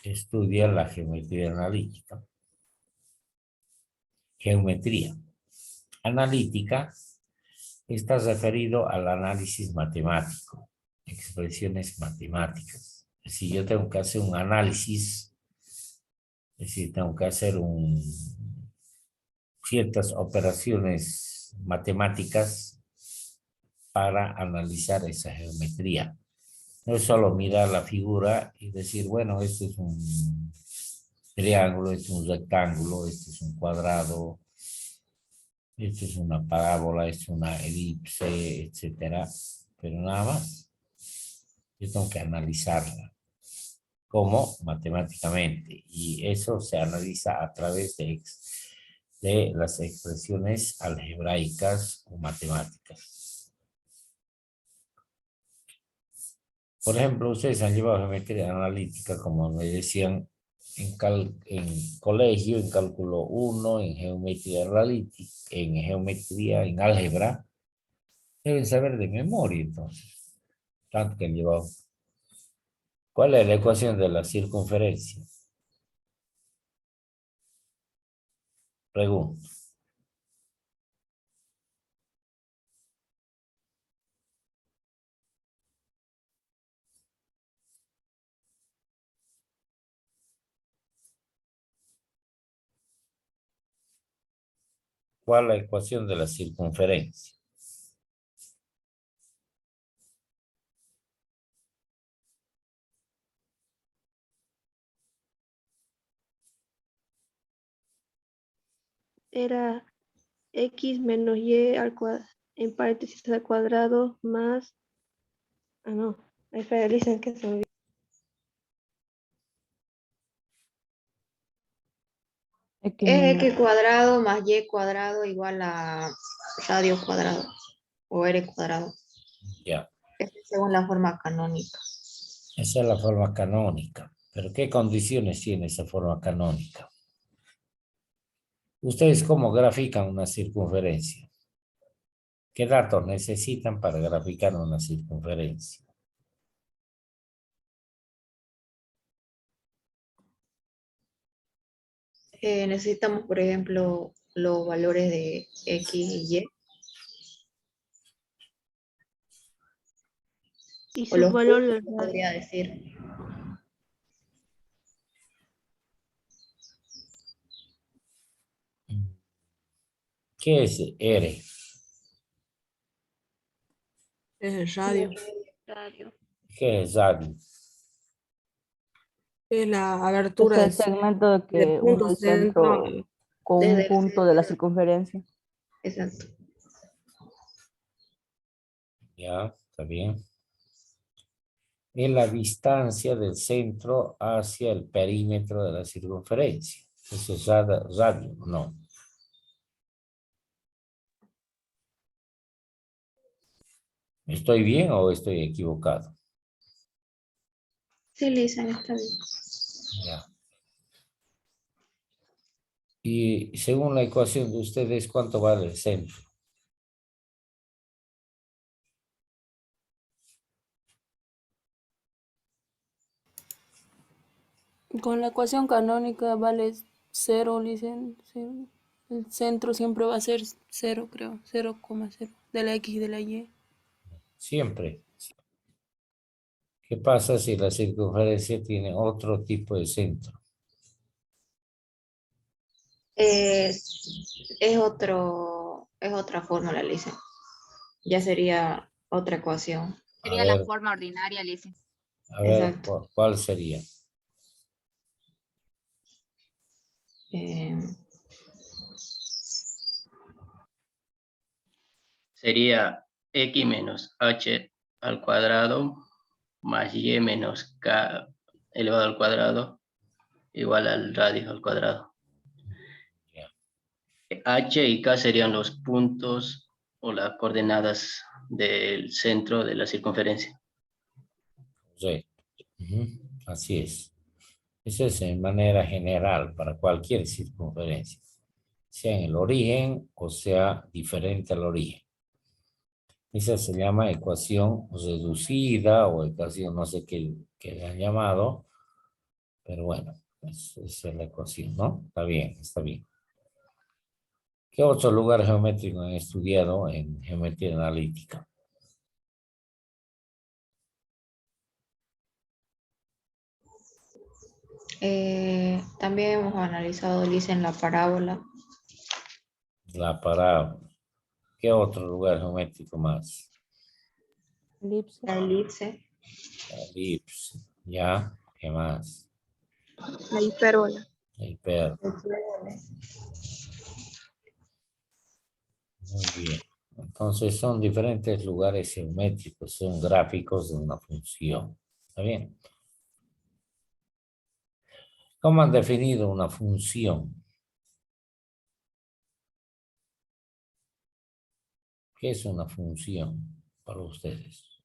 estudia la geometría analítica. Geometría analítica está referido al análisis matemático, expresiones matemáticas. Si yo tengo que hacer un análisis, es decir, tengo que hacer ciertas operaciones matemáticas para analizar esa geometría. No es solo mirar la figura y decir, bueno, este es un triángulo, este es un rectángulo, este es un cuadrado, esto es una parábola, esto es una elipse, etcétera. Pero nada más. Yo tengo que analizarla como matemáticamente. Y eso se analiza a través de las expresiones algebraicas o matemáticas. Por ejemplo, ustedes han llevado geometría analítica, como me decían, en colegio, en cálculo 1, en geometría analítica, en álgebra. Deben saber de memoria, entonces. Tanto que han llevado. ¿Cuál es la ecuación de la circunferencia? Pregunto. ¿Cuál es la ecuación de la circunferencia? Era x menos y al cuadrado, en paréntesis al cuadrado más, no, espera, dicen que se me olvidó. X Es menos x cuadrado más y cuadrado igual a radio cuadrado o r cuadrado. Ya, Según la forma canónica. esa es la forma canónica. ¿Pero qué condiciones tiene esa forma canónica? ¿Ustedes cómo grafican una circunferencia? ¿Qué datos necesitan para graficar una circunferencia? Necesitamos, por ejemplo, los valores de x y y. Y O su los valor puntos, del radio. podría decir. ¿Qué es R? es el radio. Radio. ¿Qué es radio? Es la Es abertura el segmento que del une punto el centro. centro con Desde un el punto de la centro. circunferencia. Exacto. Ya, está bien. Es la distancia del centro hacia el perímetro de la circunferencia. Eso es radio, no. ¿Estoy bien o estoy equivocado? Sí, Lisa, está bien. Ya. Y según la ecuación de ustedes, ¿cuánto vale el centro? Con la ecuación canónica vale 0, dicen. Sí. El centro siempre va a ser 0, creo. 0,0 de la X y de la Y. Siempre. ¿Qué pasa si la circunferencia tiene otro tipo de centro? Es otra fórmula, Lisa. Ya sería otra ecuación. A Sería la ver, forma ordinaria, Lizzy. Exacto. ¿cuál sería? Eh, Sería x menos h al cuadrado más y menos k elevado al cuadrado igual al radio al cuadrado. Ya. H y k serían los puntos o las coordenadas del centro de la circunferencia. Correcto. Ujú, así es. Eso es en manera general para cualquier circunferencia, sea en el origen o sea diferente al origen. Esa se llama ecuación reducida o ecuación no sé qué le han llamado, Pero bueno, esa es la ecuación, ¿no? Está bien, está bien. ¿Qué otro lugar geométrico han estudiado en geometría analítica? También hemos analizado, dicen, la parábola. La parábola. ¿Qué otro lugar geométrico más? Elipse. La elipse. La elipse. ¿Ya? ¿Qué más? La hipérbola. La hiper. Muy bien. Entonces son diferentes lugares geométricos, son gráficos de una función. ¿Está bien? ¿Cómo han definido una función? ¿Qué es una función para ustedes?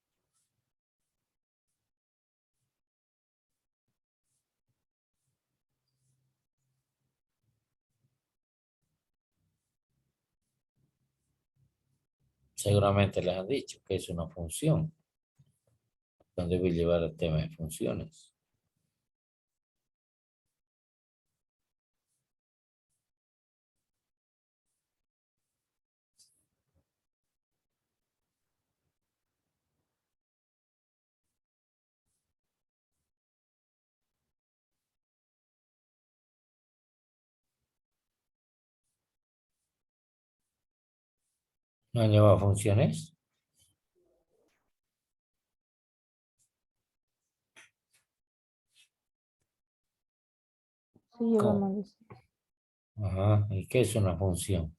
Seguramente les han dicho que es una función. Cuando debe llevar el tema de funciones. ¿No han llevado funciones? Sí, ¿Cómo? llevamos eso. Ajá. ¿Y qué es una función?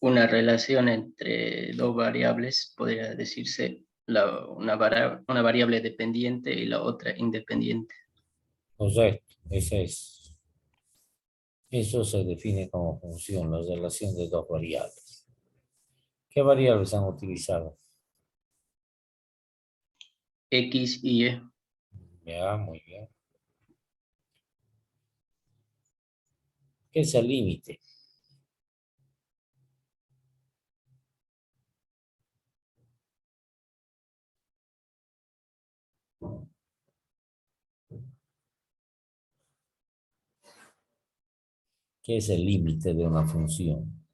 Una relación entre dos variables, podría decirse una variable dependiente y la otra independiente. Correcto. Eso se define como función, la relación de dos variables. ¿Qué variables han utilizado? X y Y. Ya, muy bien. ¿Qué es el límite? ¿Qué es el límite de una función?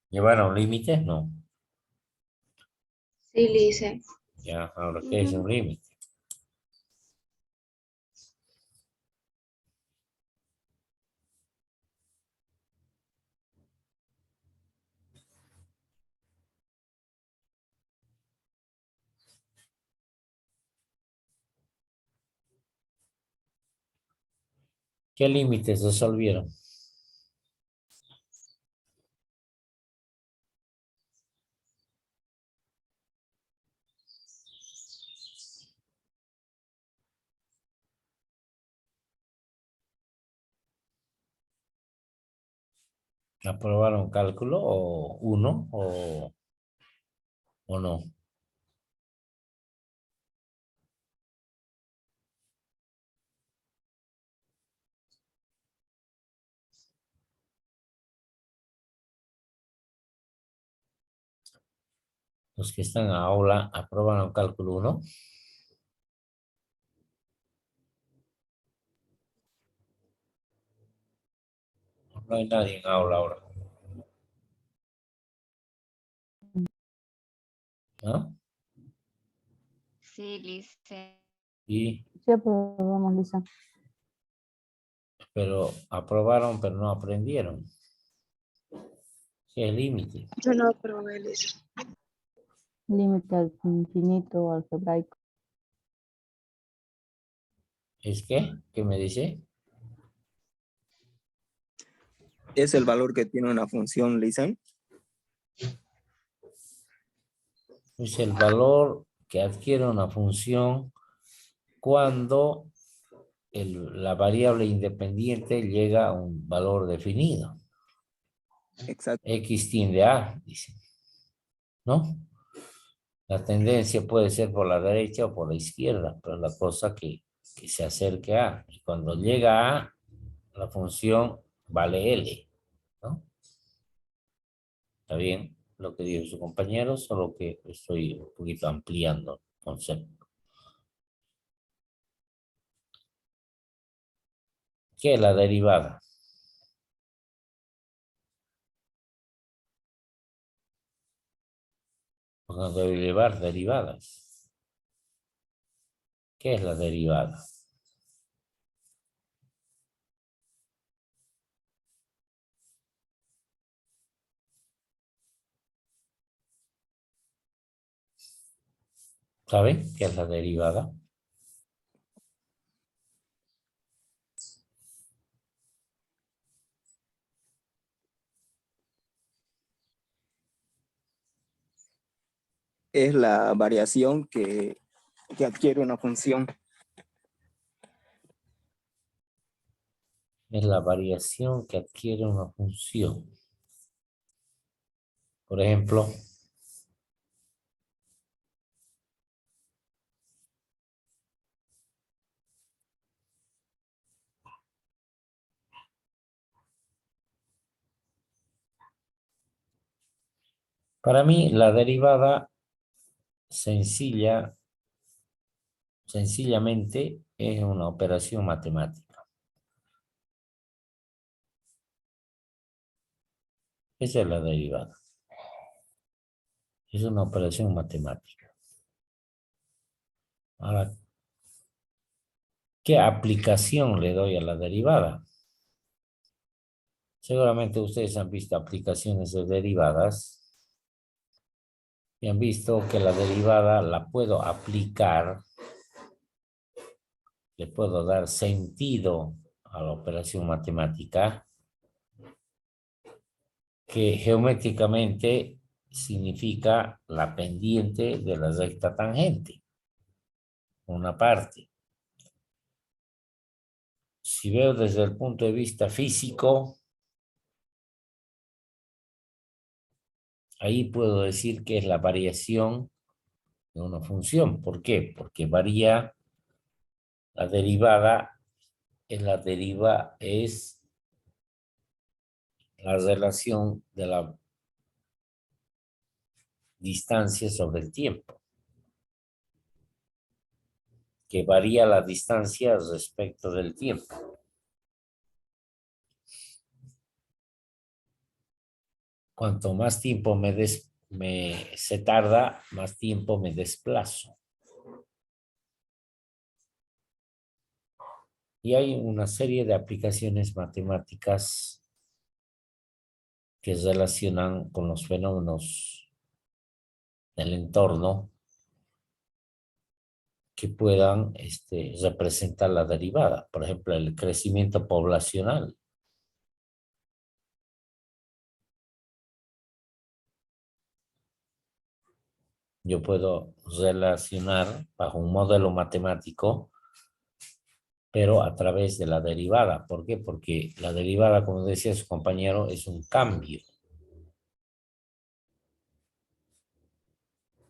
¿Llevaron límites? No. Sí, dice. Ya, ahora, ¿qué es un límite? ¿Qué límites resolvieron? ¿Aprobaron cálculo o uno o no? Los que están en aula, ¿aprobaron cálculo uno? No hay nadie en aula ahora. ¿Ah? Sí, Lice. Y, Sí, aprobamos, Lisa. pero aprobaron, pero no aprendieron. ¿Qué límite? Yo no aprobé eso. Límite al infinito algebraico. ¿Es qué? ¿Qué me dice? Es el valor que tiene una función, Lisen. Es el valor que adquiere una función cuando la variable independiente llega a un valor definido. Exacto. X tiende a, dice, ¿no? La tendencia puede ser por la derecha o por la izquierda, pero la cosa que se acerque a. Y cuando llega a, la función vale L, ¿no? ¿Está bien lo que dijo su compañero? Solo que estoy un poquito ampliando el concepto. ¿Qué es la derivada? Pues debe llevar derivadas. ¿Qué es la derivada? ¿Saben qué es la derivada? Es la variación que adquiere una función. Es la variación que adquiere una función. Por ejemplo, para mí la derivada sencillamente es una operación matemática. Esa es la derivada. Es una operación matemática. Ahora, ¿qué aplicación le doy a la derivada? Seguramente ustedes han visto aplicaciones de derivadas y han visto que la derivada la puedo aplicar, le puedo dar sentido a la operación matemática que geométricamente significa la pendiente de la recta tangente, una parte. Si veo desde el punto de vista físico, ahí puedo decir que es la variación de una función. ¿Por qué? Porque varía la derivada, es la relación de la distancia sobre el tiempo, que varía la distancia respecto del tiempo. Cuanto más tiempo se tarda, más tiempo me desplazo. Y hay una serie de aplicaciones matemáticas que se relacionan con los fenómenos del entorno que puedan representar la derivada. Por ejemplo, el crecimiento poblacional. Yo puedo relacionar bajo un modelo matemático, pero a través de la derivada. ¿Por qué? Porque la derivada, como decía su compañero, es un cambio.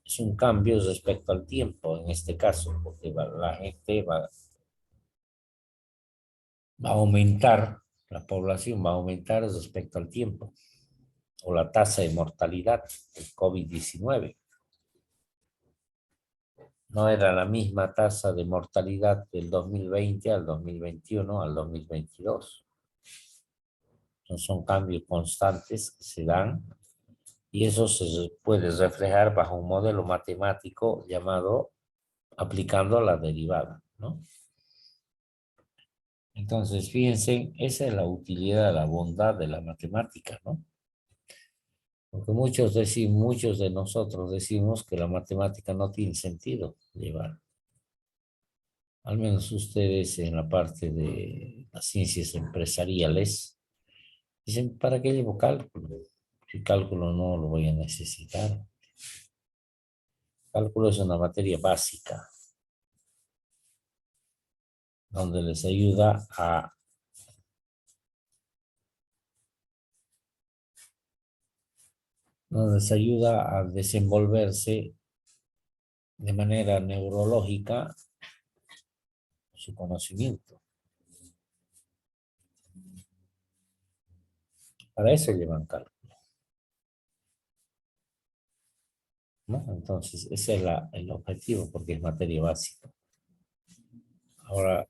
Es un cambio respecto al tiempo, en este caso, porque la gente va a aumentar, la población va a aumentar respecto al tiempo, o la tasa de mortalidad del COVID-19. No era la misma tasa de mortalidad del 2020 al 2021 al 2022. Son cambios constantes que se dan y eso se puede reflejar bajo un modelo matemático llamado aplicando la derivada, ¿no? Entonces, fíjense, esa es la utilidad, la bondad de la matemática, ¿no? Porque muchos de nosotros decimos que la matemática no tiene sentido llevar. Al menos ustedes en la parte de las ciencias empresariales dicen, ¿para qué llevo cálculo? Si cálculo no lo voy a necesitar. Cálculo es una materia básica. donde les ayuda a desenvolverse de manera neurológica su conocimiento. Para eso llevan cálculo, ¿no? Entonces, ese es el objetivo, porque es materia básica.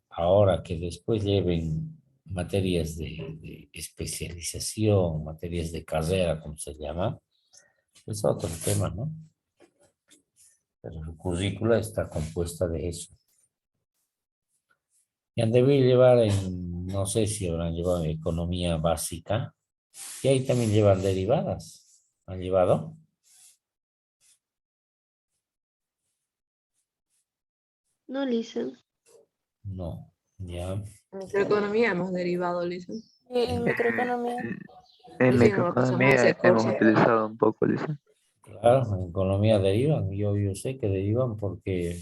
Ahora que después lleven materias de especialización, materias de carrera, como se llama, es otro tema, ¿no? Pero su currícula está compuesta de eso. Y han debido llevar no sé si habrán llevado economía básica, y ahí también llevan derivadas. ¿Han llevado? No, Lisa. No, ya. Microeconomía hemos derivado, Lisa. En microeconomía. En Sí, no pasamos microeconomía ese hemos curso. utilizado un poco, Lisa. Claro, en economía derivan. Yo sé que derivan porque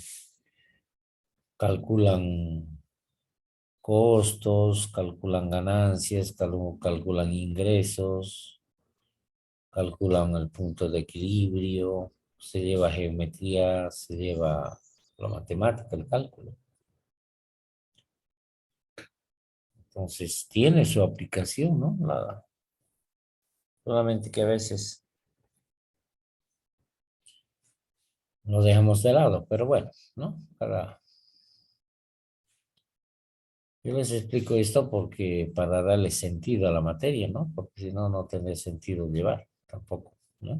calculan costos, calculan ganancias, calculan ingresos, calculan el punto de equilibrio, se lleva geometría, se lleva la matemática, el cálculo. Entonces, tiene su aplicación, ¿no? Solamente que a veces lo dejamos de lado, pero bueno, ¿no? Yo les explico esto porque para darle sentido a la materia, ¿no? Porque si no, no tendría sentido llevar tampoco, ¿no?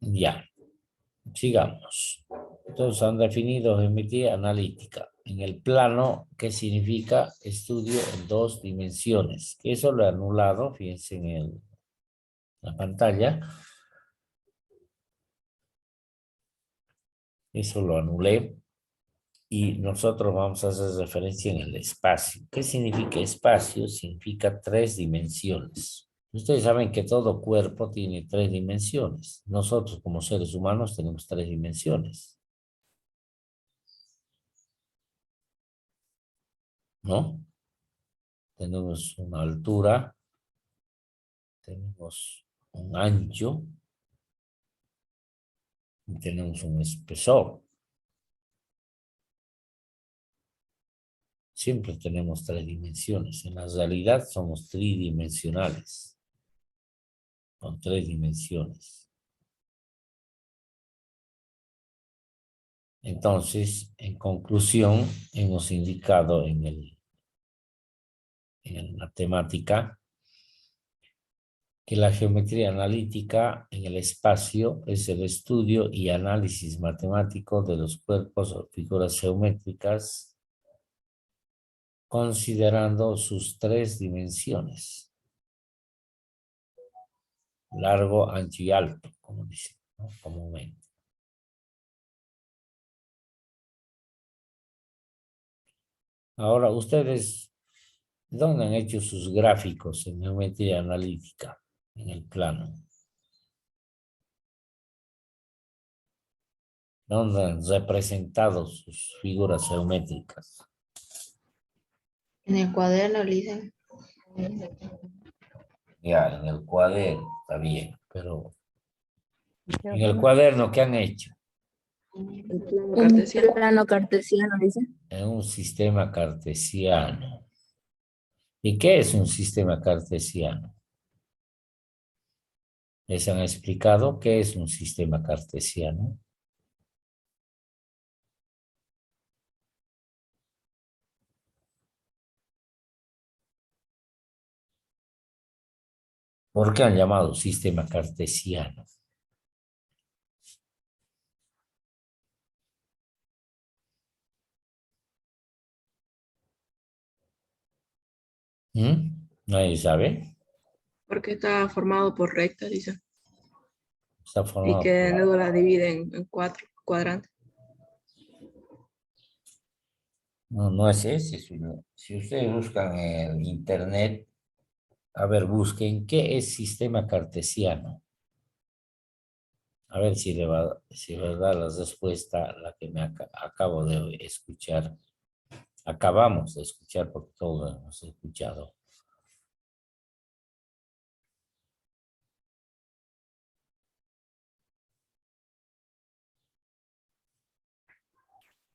Ya, sigamos. Entonces han definido geometría analítica. En el plano, ¿qué significa? Estudio en 2 dimensiones. Que eso lo he anulado, fíjense en la pantalla. Eso lo anulé. Y nosotros vamos a hacer referencia en el espacio. ¿Qué significa espacio? Significa 3 dimensiones. Ustedes saben que todo cuerpo tiene 3 dimensiones. Nosotros como seres humanos tenemos 3 dimensiones, ¿no? Tenemos una altura, tenemos un ancho y tenemos un espesor. Siempre tenemos 3 dimensiones. En la realidad somos tridimensionales, con 3 dimensiones. Entonces, en conclusión, hemos indicado en la temática que la geometría analítica en el espacio es el estudio y análisis matemático de los cuerpos o figuras geométricas considerando sus 3 dimensiones: largo, ancho y alto, como dicen, ¿no? Comúnmente. Ahora, ustedes, ¿dónde han hecho sus gráficos en geometría analítica? En el plano. ¿Dónde han representado sus figuras geométricas? En el cuaderno, Lisa. Ya, en el cuaderno, está bien, pero en el cuaderno, ¿qué han hecho? El plano En cartesiano. plano cartesiano, dice. En un sistema cartesiano. ¿Y qué es un sistema cartesiano? ¿Les han explicado qué es un sistema cartesiano? ¿Por qué han llamado sistema cartesiano? ¿Nadie sabe? Porque está formado por rectas, dice. Está Y formado que por... luego la dividen en 4 cuadrantes. No, no es ese. Si ustedes buscan en internet, a ver, busquen qué es sistema cartesiano. A ver si si es verdad la respuesta, la que me acabo de escuchar. Acabamos de escuchar porque todos hemos escuchado.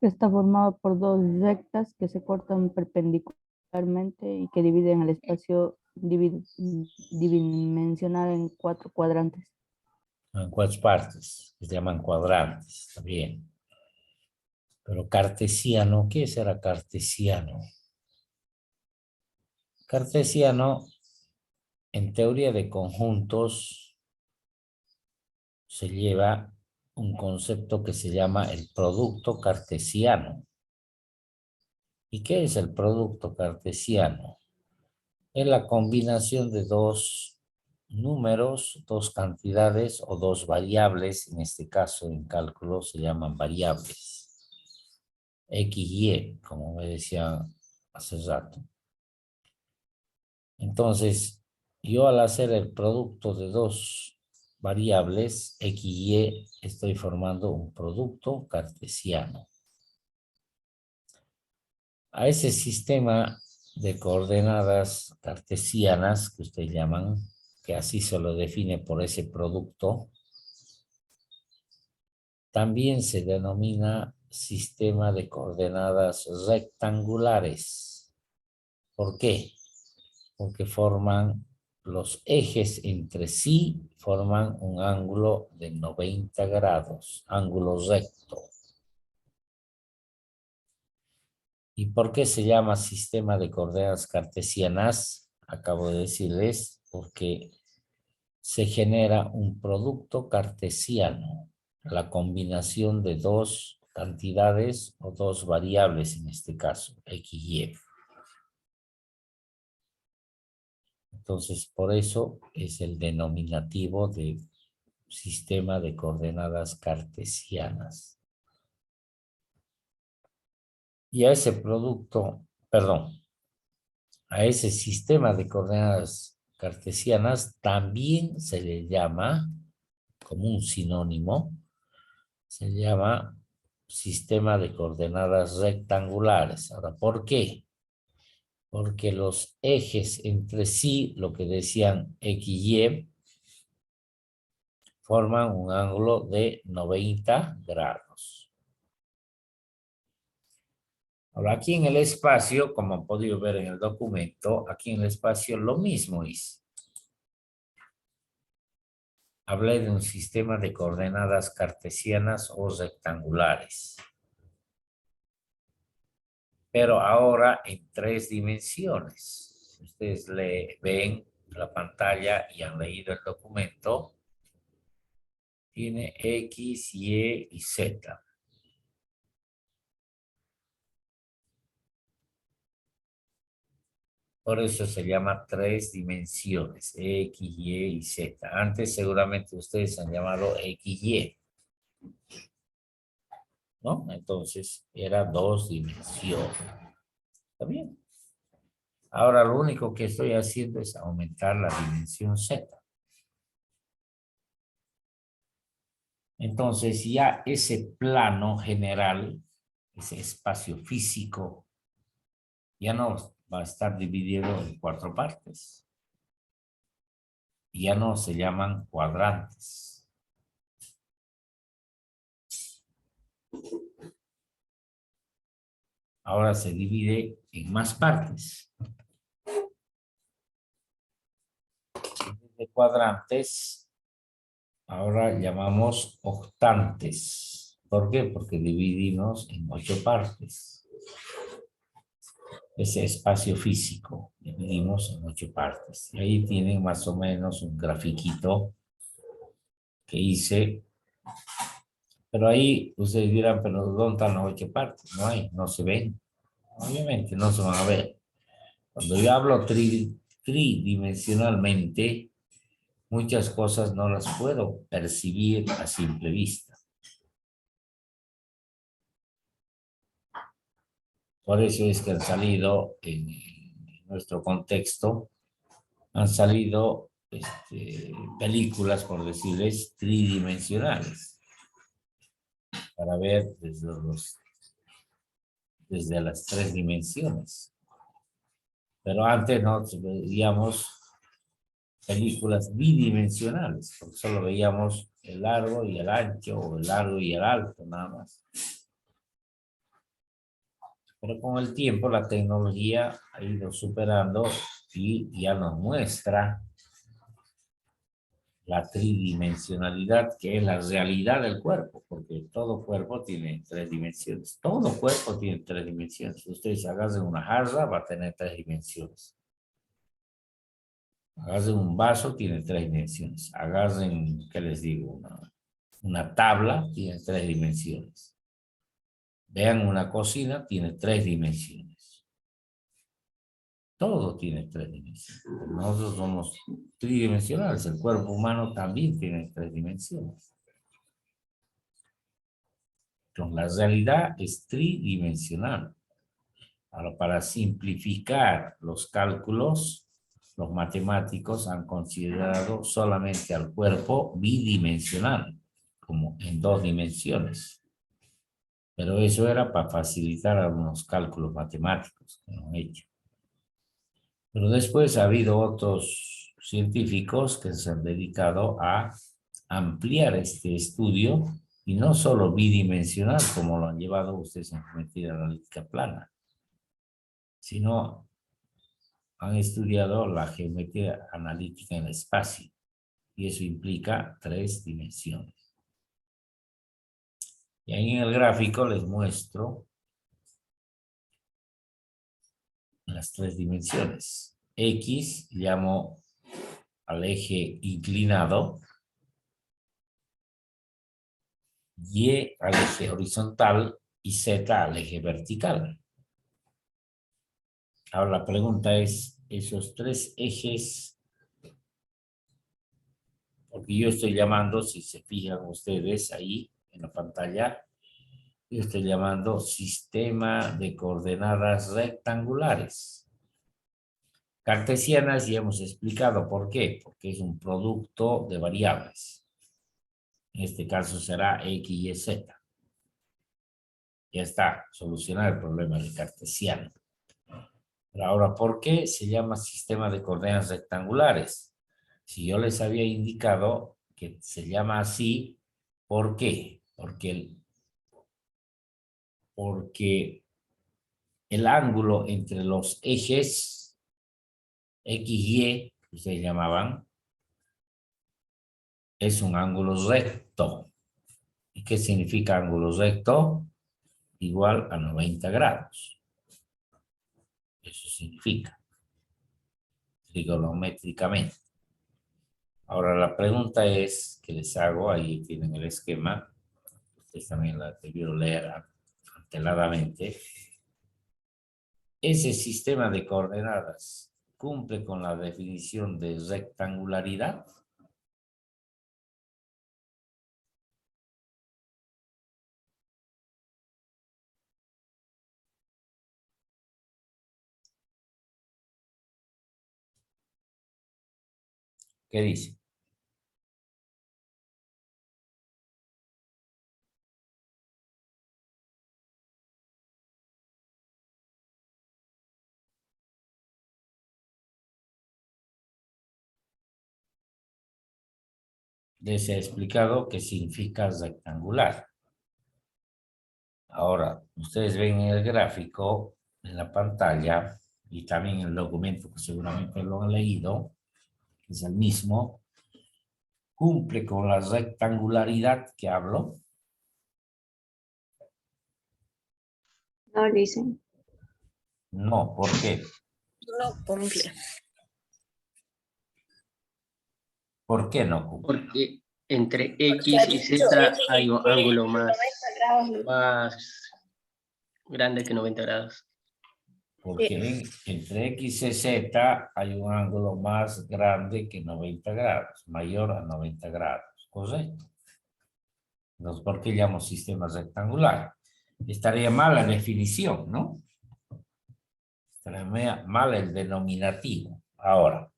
Está formado por dos rectas que se cortan perpendicularmente y que dividen el espacio dimensional en 4 cuadrantes. En 4 partes, que se llaman cuadrantes, está bien. Pero cartesiano, ¿qué será cartesiano? Cartesiano, en teoría de conjuntos, se lleva un concepto que se llama el producto cartesiano. ¿Y qué es el producto cartesiano? Es la combinación de dos números, dos cantidades o dos variables, en este caso en cálculo se llaman variables. X y Y, como me decía hace rato. Entonces, yo al hacer el producto de dos variables, X y Y, estoy formando un producto cartesiano. A ese sistema de coordenadas cartesianas que ustedes llaman, que así se lo define por ese producto, también se denomina sistema de coordenadas rectangulares. ¿Por qué? Porque forman los ejes entre sí, forman un ángulo de 90 grados, ángulo recto. ¿Y por qué se llama sistema de coordenadas cartesianas? Acabo de decirles, porque se genera un producto cartesiano, la combinación de dos cantidades o dos variables, en este caso, X y Y. Entonces, por eso es el denominativo de sistema de coordenadas cartesianas. Y a ese producto, perdón, a ese sistema de coordenadas cartesianas también se le llama, como un sinónimo, se llama sistema de coordenadas rectangulares. Ahora, ¿por qué? Porque los ejes entre sí, lo que decían X y Y, forman un ángulo de 90 grados. Ahora, aquí en el espacio, como han podido ver en el documento, aquí en el espacio lo mismo es. Hablé de un sistema de coordenadas cartesianas o rectangulares. Pero ahora en 3 dimensiones. Si ustedes ven la pantalla y han leído el documento, tiene X, Y y Z. Por eso se llama 3 dimensiones, X, Y y Z. Antes seguramente ustedes han llamado X, Y, ¿no? Entonces era 2 dimensiones. ¿Está bien? Ahora lo único que estoy haciendo es aumentar la dimensión Z. Entonces ya ese plano general, ese espacio físico, ya no va a estar dividido en 4 partes. Ya no se llaman cuadrantes. Ahora se divide en más partes. De cuadrantes, ahora llamamos octantes. ¿Por qué? Porque dividimos en 8 partes. Ese espacio físico, dividimos en 8 partes. Y ahí tienen más o menos un grafiquito que hice. Pero ahí ustedes dirán, pero ¿dónde están las 8 partes? No hay, no se ven. Obviamente no se van a ver. Cuando yo hablo tridimensionalmente, muchas cosas no las puedo percibir a simple vista. Por eso es que han salido, en nuestro contexto, han salido películas, por decirles, tridimensionales, para ver desde las 3 dimensiones. Pero antes no veíamos películas bidimensionales, porque solo veíamos el largo y el ancho, o el largo y el alto, nada más. Pero con el tiempo la tecnología ha ido superando y ya nos muestra la tridimensionalidad, que es la realidad del cuerpo, porque todo cuerpo tiene 3 dimensiones. Todo cuerpo tiene 3 dimensiones. Si ustedes agarran una jarra, va a tener 3 dimensiones. Agarren un vaso, tiene 3 dimensiones. Agarren, ¿qué les digo? Una tabla, tiene 3 dimensiones. Vean una cocina, tiene 3 dimensiones. Todo tiene 3 dimensiones. Nosotros somos tridimensionales. El cuerpo humano también tiene 3 dimensiones. Entonces, la realidad es tridimensional. Ahora, para simplificar los cálculos, los matemáticos han considerado solamente al cuerpo bidimensional, como en 2 dimensiones. Pero eso era para facilitar algunos cálculos matemáticos que han hecho. Pero después ha habido otros científicos que se han dedicado a ampliar este estudio y no solo bidimensional, como lo han llevado ustedes en geometría analítica plana, sino han estudiado la geometría analítica en el espacio, y eso implica 3 dimensiones. Y ahí en el gráfico les muestro las 3 dimensiones. X llamo al eje inclinado, Y al eje horizontal y Z al eje vertical. Ahora la pregunta es, esos 3 ejes, porque yo estoy llamando, si se fijan ustedes ahí en la pantalla, yo estoy llamando sistema de coordenadas rectangulares. Cartesianas ya hemos explicado por qué, porque es un producto de variables. En este caso será X y Z. Ya está, solucionar el problema de cartesiano. Pero ahora, ¿por qué se llama sistema de coordenadas rectangulares? Si yo les había indicado que se llama así, ¿por qué? Porque el ángulo entre los ejes X y Y, que ustedes llamaban, es un ángulo recto. ¿Y qué significa ángulo recto? Igual a 90 grados. Eso significa, trigonométricamente. Ahora la pregunta es, que les hago, ahí tienen el esquema, ustedes también la debieron leer anteladamente. Ese sistema de coordenadas cumple con la definición de rectangularidad. ¿Qué dice? Les he explicado qué significa rectangular. Ahora, ustedes ven en el gráfico, en la pantalla, y también en el documento que seguramente lo han leído, que es el mismo, cumple con la rectangularidad que hablo. No, dicen. No, ¿por qué? No cumple. ¿Por qué no cumple? Porque entre X y Z hay un ángulo más grande que 90 grados. Porque entre X y Z hay un ángulo más grande que 90 grados, mayor a 90 grados, ¿correcto? Entonces, ¿por qué llamo sistema rectangular? Estaría mal la definición, ¿no? Estaría mal el denominativo. Ahora,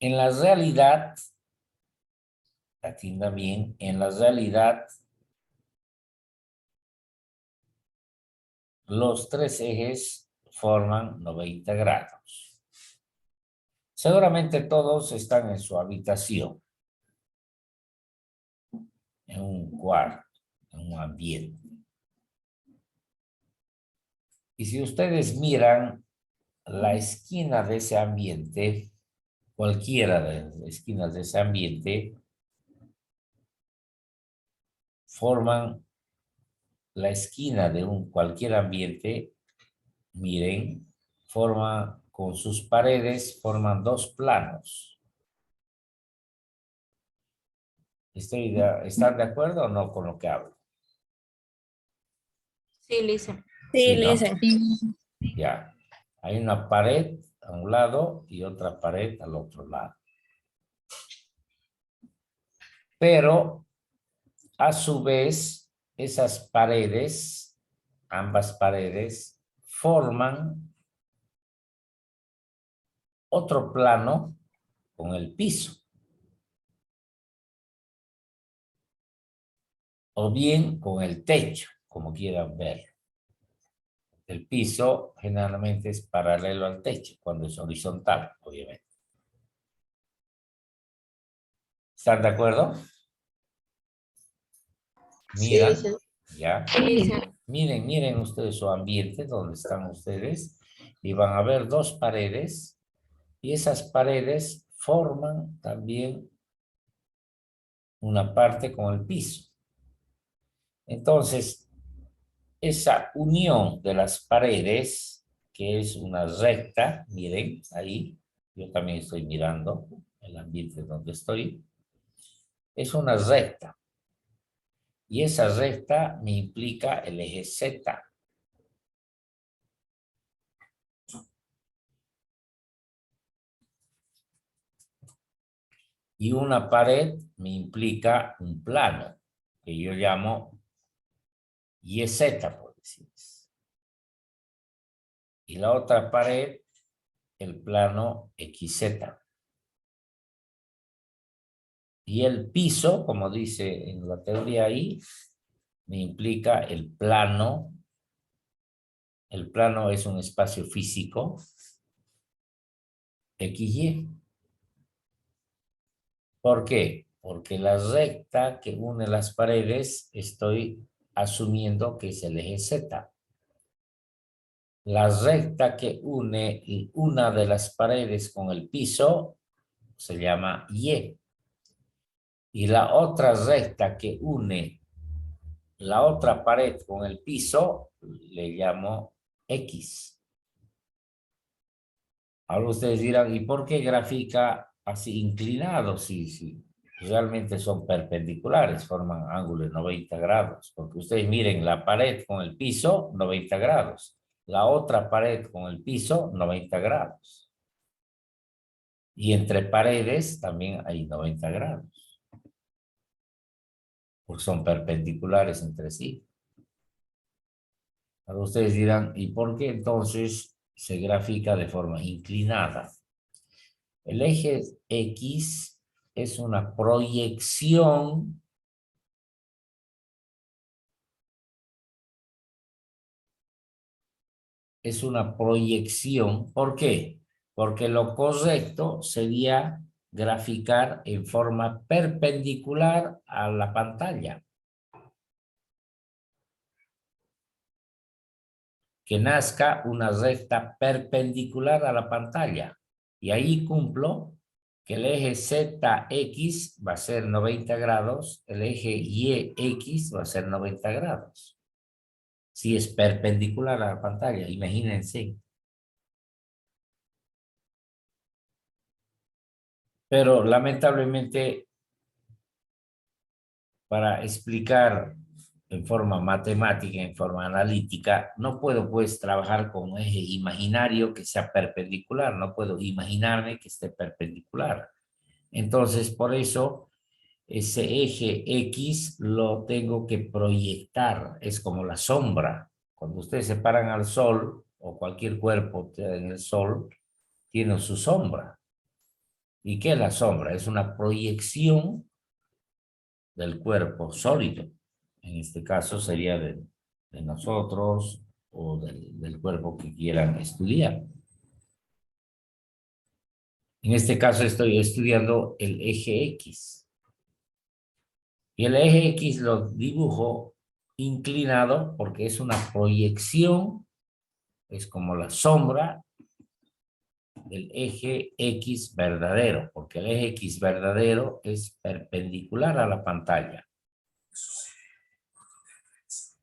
En la realidad, atienda bien, en la realidad, los tres ejes forman 90 grados. Seguramente todos están en su habitación, en un cuarto, en un ambiente. Y si ustedes miran la esquina de ese ambiente, cualquiera de las esquinas de ese ambiente, forman la esquina de cualquier ambiente, miren, forma con sus paredes, forman dos planos. ¿Están de acuerdo o no con lo que hablo? Sí, Lisa. Sí, ¿no? Lisa. Ya. Hay una pared a un lado y otra pared al otro lado. Pero, a su vez, esas paredes, ambas paredes, forman otro plano con el piso. O bien con el techo, como quieran ver. El piso generalmente es paralelo al techo, cuando es horizontal, obviamente. ¿Están de acuerdo? Sí, Miran, Lisa. ya. Miren ustedes su ambiente, donde están ustedes, y van a ver dos paredes, y esas paredes forman también una parte con el piso. Entonces, esa unión de las paredes, que es una recta, miren ahí, yo también estoy mirando el ambiente donde estoy, es una recta. Y esa recta me implica el eje Z. Y una pared me implica un plano, que yo llamo YZ, por decir. Y la otra pared, el plano XZ. Y el piso, como dice en la teoría ahí, me implica el plano. El plano es un espacio físico, XY. ¿Por qué? Porque la recta que une las paredes estoy asumiendo que es el eje Z. La recta que une una de las paredes con el piso se llama Y. Y la otra recta que une la otra pared con el piso le llamo X. Ahora ustedes dirán, ¿y por qué grafica así inclinado? Si realmente son perpendiculares, forman ángulos de 90 grados. Porque ustedes miren la pared con el piso, 90 grados. La otra pared con el piso, 90 grados. Y entre paredes también hay 90 grados. Porque son perpendiculares entre sí. Ahora ustedes dirán, ¿y por qué entonces se grafica de forma inclinada? El eje X es una proyección ¿Por qué? Porque lo correcto sería graficar en forma perpendicular a la pantalla. Que nazca una recta perpendicular a la pantalla. Y ahí cumplo que el eje ZX va a ser 90 grados, el eje YX va a ser 90 grados. Si es perpendicular a la pantalla, imagínense. Pero lamentablemente, para explicar en forma matemática, en forma analítica, no puedo pues trabajar con un eje imaginario que sea perpendicular, no puedo imaginarme que esté perpendicular. Entonces, por eso, ese eje X lo tengo que proyectar, es como la sombra. Cuando ustedes se paran al sol, o cualquier cuerpo en el sol, tiene su sombra. ¿Y qué es la sombra? Es una proyección del cuerpo sólido. En este caso sería de nosotros o del cuerpo que quieran estudiar. En este caso estoy estudiando el eje X. Y el eje X lo dibujo inclinado porque es una proyección, es como la sombra del eje X verdadero, porque el eje X verdadero es perpendicular a la pantalla.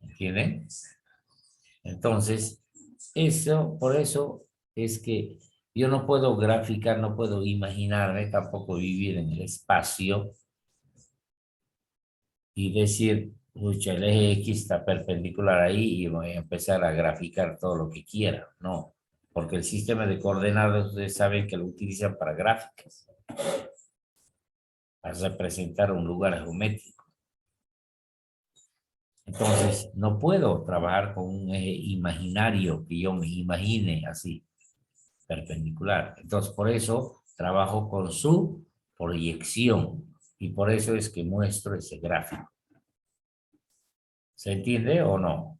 ¿Entienden? Entonces, por eso es que yo no puedo graficar, no puedo imaginarme, tampoco vivir en el espacio y decir, pucha, el eje X está perpendicular ahí y voy a empezar a graficar todo lo que quiera. No, porque el sistema de coordenadas, ustedes saben que lo utilizan para gráficas, para representar un lugar geométrico. Entonces, no puedo trabajar con un eje imaginario que yo me imagine así, perpendicular. Entonces, por eso trabajo con su proyección y por eso es que muestro ese gráfico. ¿Se entiende o no?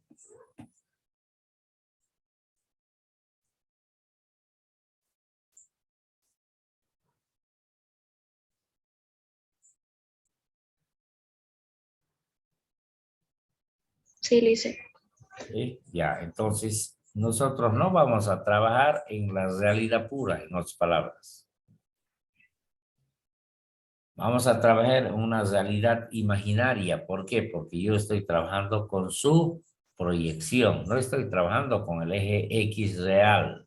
Sí, Lice. ¿Sí? Ya, entonces nosotros no vamos a trabajar en la realidad pura, en otras palabras. Vamos a trabajar en una realidad imaginaria. ¿Por qué? Porque yo estoy trabajando con su proyección. No estoy trabajando con el eje X real.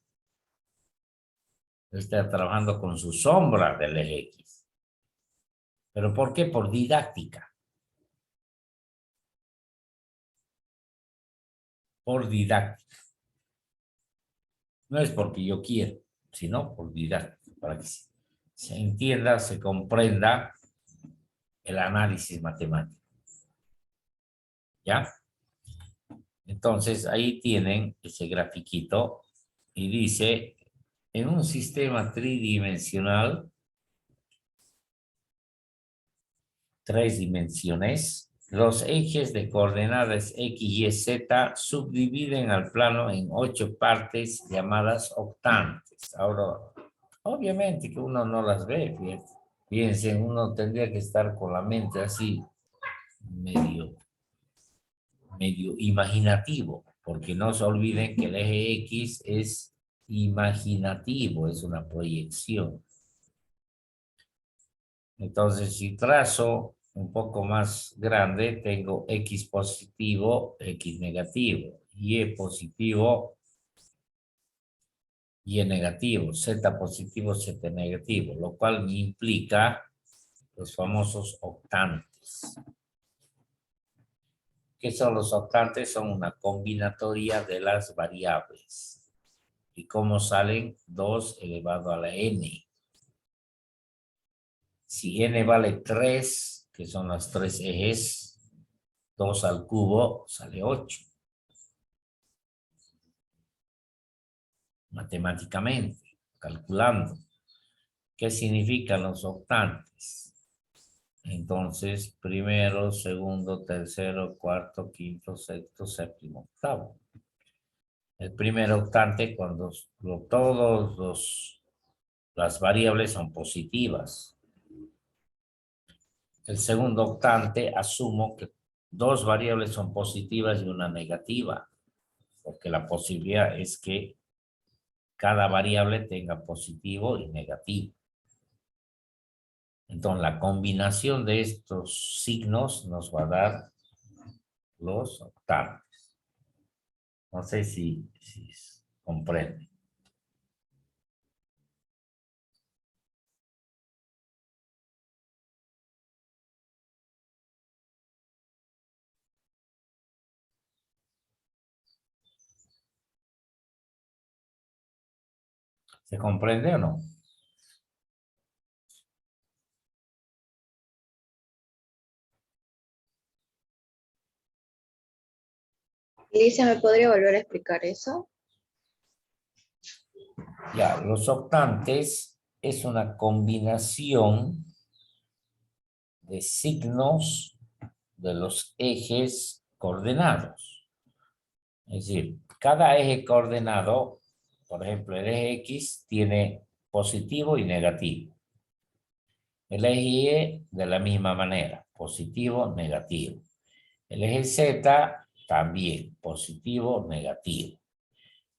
Estoy trabajando con su sombra del eje X. ¿Pero por qué? Por didáctica. Por didáctica. No es porque yo quiero, sino por didáctica. Para que se entienda, se comprenda el análisis matemático. ¿Ya? Entonces, ahí tienen ese grafiquito y dice, en un sistema tridimensional, 3 dimensiones, los ejes de coordenadas X, Y, Z subdividen al plano en 8 partes llamadas octantes. Ahora, obviamente que uno no las ve, fíjense, uno tendría que estar con la mente así, medio imaginativo, porque no se olviden que el eje X es imaginativo, es una proyección. Entonces, si trazo un poco más grande, tengo X positivo, X negativo, Y positivo, Y negativo, Z positivo, Z negativo, lo cual me implica los famosos octantes. ¿Qué son los octantes? Son una combinatoria de las variables. ¿Y cómo salen? 2 elevado a la n. Si n vale 3, que son los 3 ejes, 2 al cubo sale 8. Matemáticamente, calculando. ¿Qué significan los octantes? Entonces, primero, segundo, tercero, cuarto, quinto, sexto, séptimo, octavo. El primer octante cuando todas las variables son positivas. El segundo octante asumo que 2 variables son positivas y una negativa, porque la posibilidad es que cada variable tenga positivo y negativo. Entonces, la combinación de estos signos nos va a dar los octantes. No sé si comprende. ¿Se comprende o no? Lice, ¿me podría volver a explicar eso? Ya, los octantes es una combinación de signos de los ejes coordenados. Es decir, cada eje coordenado, por ejemplo, el eje X tiene positivo y negativo. El eje Y de la misma manera, positivo, negativo. El eje Z también, positivo, negativo.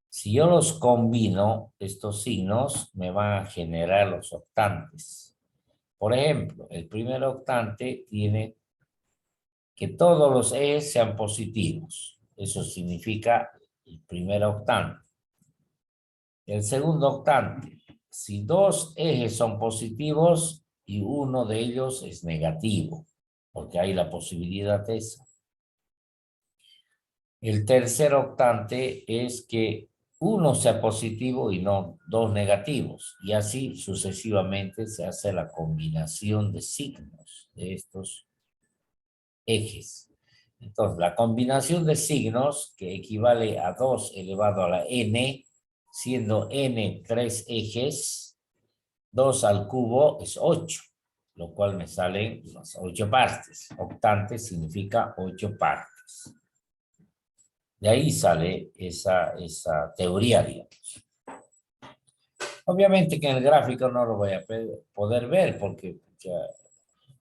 Si yo los combino, estos signos me van a generar los octantes. Por ejemplo, el primer octante tiene que todos los ejes sean positivos. Eso significa el primer octante. El segundo octante, si dos ejes son positivos y uno de ellos es negativo, porque hay la posibilidad de eso. El tercer octante es que uno sea positivo y no dos negativos, y así sucesivamente se hace la combinación de signos de estos ejes. Entonces, la combinación de signos, que equivale a 2 elevado a la n, siendo n 3 ejes, 2 al cubo es 8, lo cual me salen las 8 partes. Octante significa 8 partes. De ahí sale esa teoría, digamos. Obviamente que en el gráfico no lo voy a poder ver porque ya,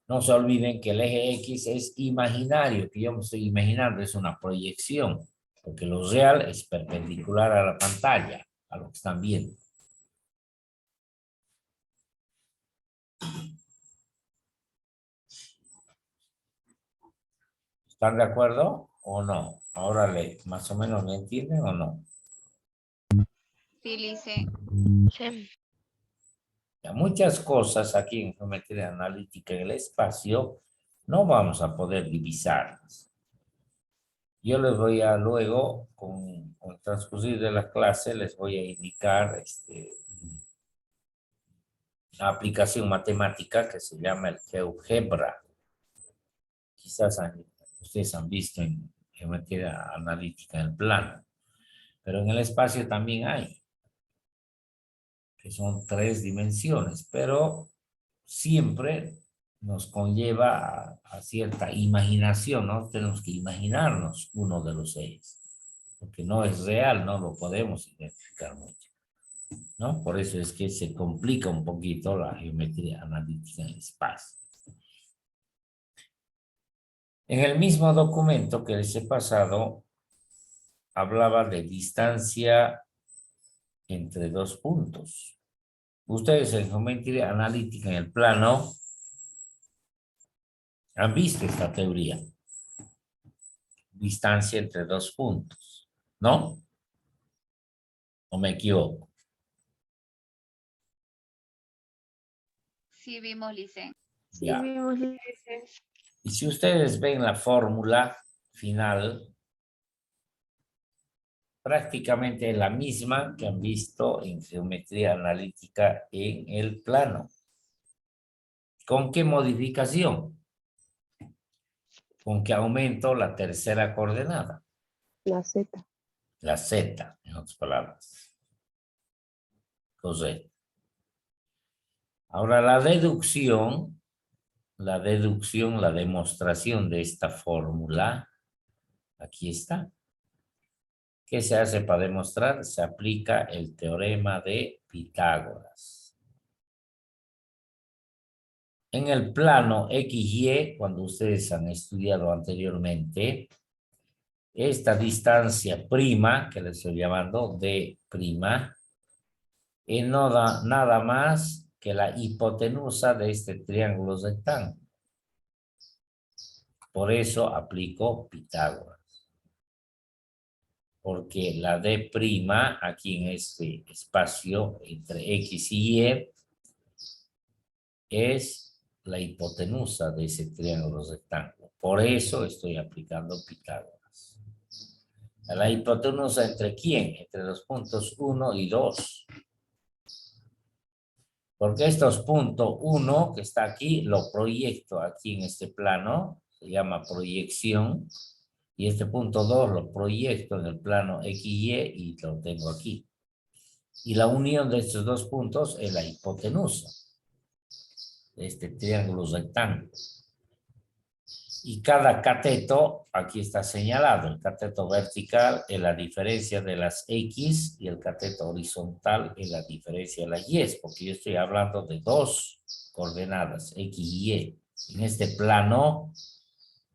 no se olviden que el eje X es imaginario, que yo me estoy imaginando, es una proyección, porque lo real es perpendicular a la pantalla, a lo que están viendo. ¿Están de acuerdo o no? Ahora más o menos me entienden o no. Sí, Lice. Sí. Ya, muchas cosas aquí en geometría analítica en el espacio no vamos a poder divisarlas. Yo les voy a luego, con el transcurrir de la clase, les voy a indicar una aplicación matemática que se llama el GeoGebra. Quizás ustedes han visto en geometría analítica en el plano, pero en el espacio también hay, que son 3 dimensiones, pero siempre nos conlleva a cierta imaginación, ¿no? Tenemos que imaginarnos uno de los ejes, porque no es real, no lo podemos identificar mucho, ¿no? Por eso es que se complica un poquito la geometría analítica en el espacio. En el mismo documento que les he pasado, hablaba de distancia entre 2 puntos. Ustedes en geometría analítica en el plano han visto esta teoría. Distancia entre 2 puntos, ¿no? ¿O me equivoco? Sí, vimos, Lice. Sí, Ya. vimos. Y si ustedes ven la fórmula final, prácticamente es la misma que han visto en geometría analítica en el plano. ¿Con qué modificación? Con que aumento la tercera coordenada. La Z. La Z, en otras palabras. Correcto. Ahora la deducción, la demostración de esta fórmula, aquí está. ¿Qué se hace para demostrar? Se aplica el teorema de Pitágoras. En el plano XY, cuando ustedes han estudiado anteriormente, esta distancia prima, que le estoy llamando D prima, es nada más que la hipotenusa de este triángulo rectángulo. Por eso aplico Pitágoras. Porque la D prima aquí en este espacio entre X y Y es la hipotenusa de ese triángulo rectángulo. Por eso estoy aplicando Pitágoras. ¿La hipotenusa entre quién? Entre los puntos 1 y 2. Porque estos puntos 1 que está aquí, lo proyecto aquí en este plano, se llama proyección, y este punto 2 lo proyecto en el plano XY y lo tengo aquí. Y la unión de estos dos puntos es la hipotenusa de este triángulo rectángulo. Y cada cateto, aquí está señalado, el cateto vertical es la diferencia de las X y el cateto horizontal es la diferencia de las Y, porque yo estoy hablando de dos coordenadas, X y Y. En este plano,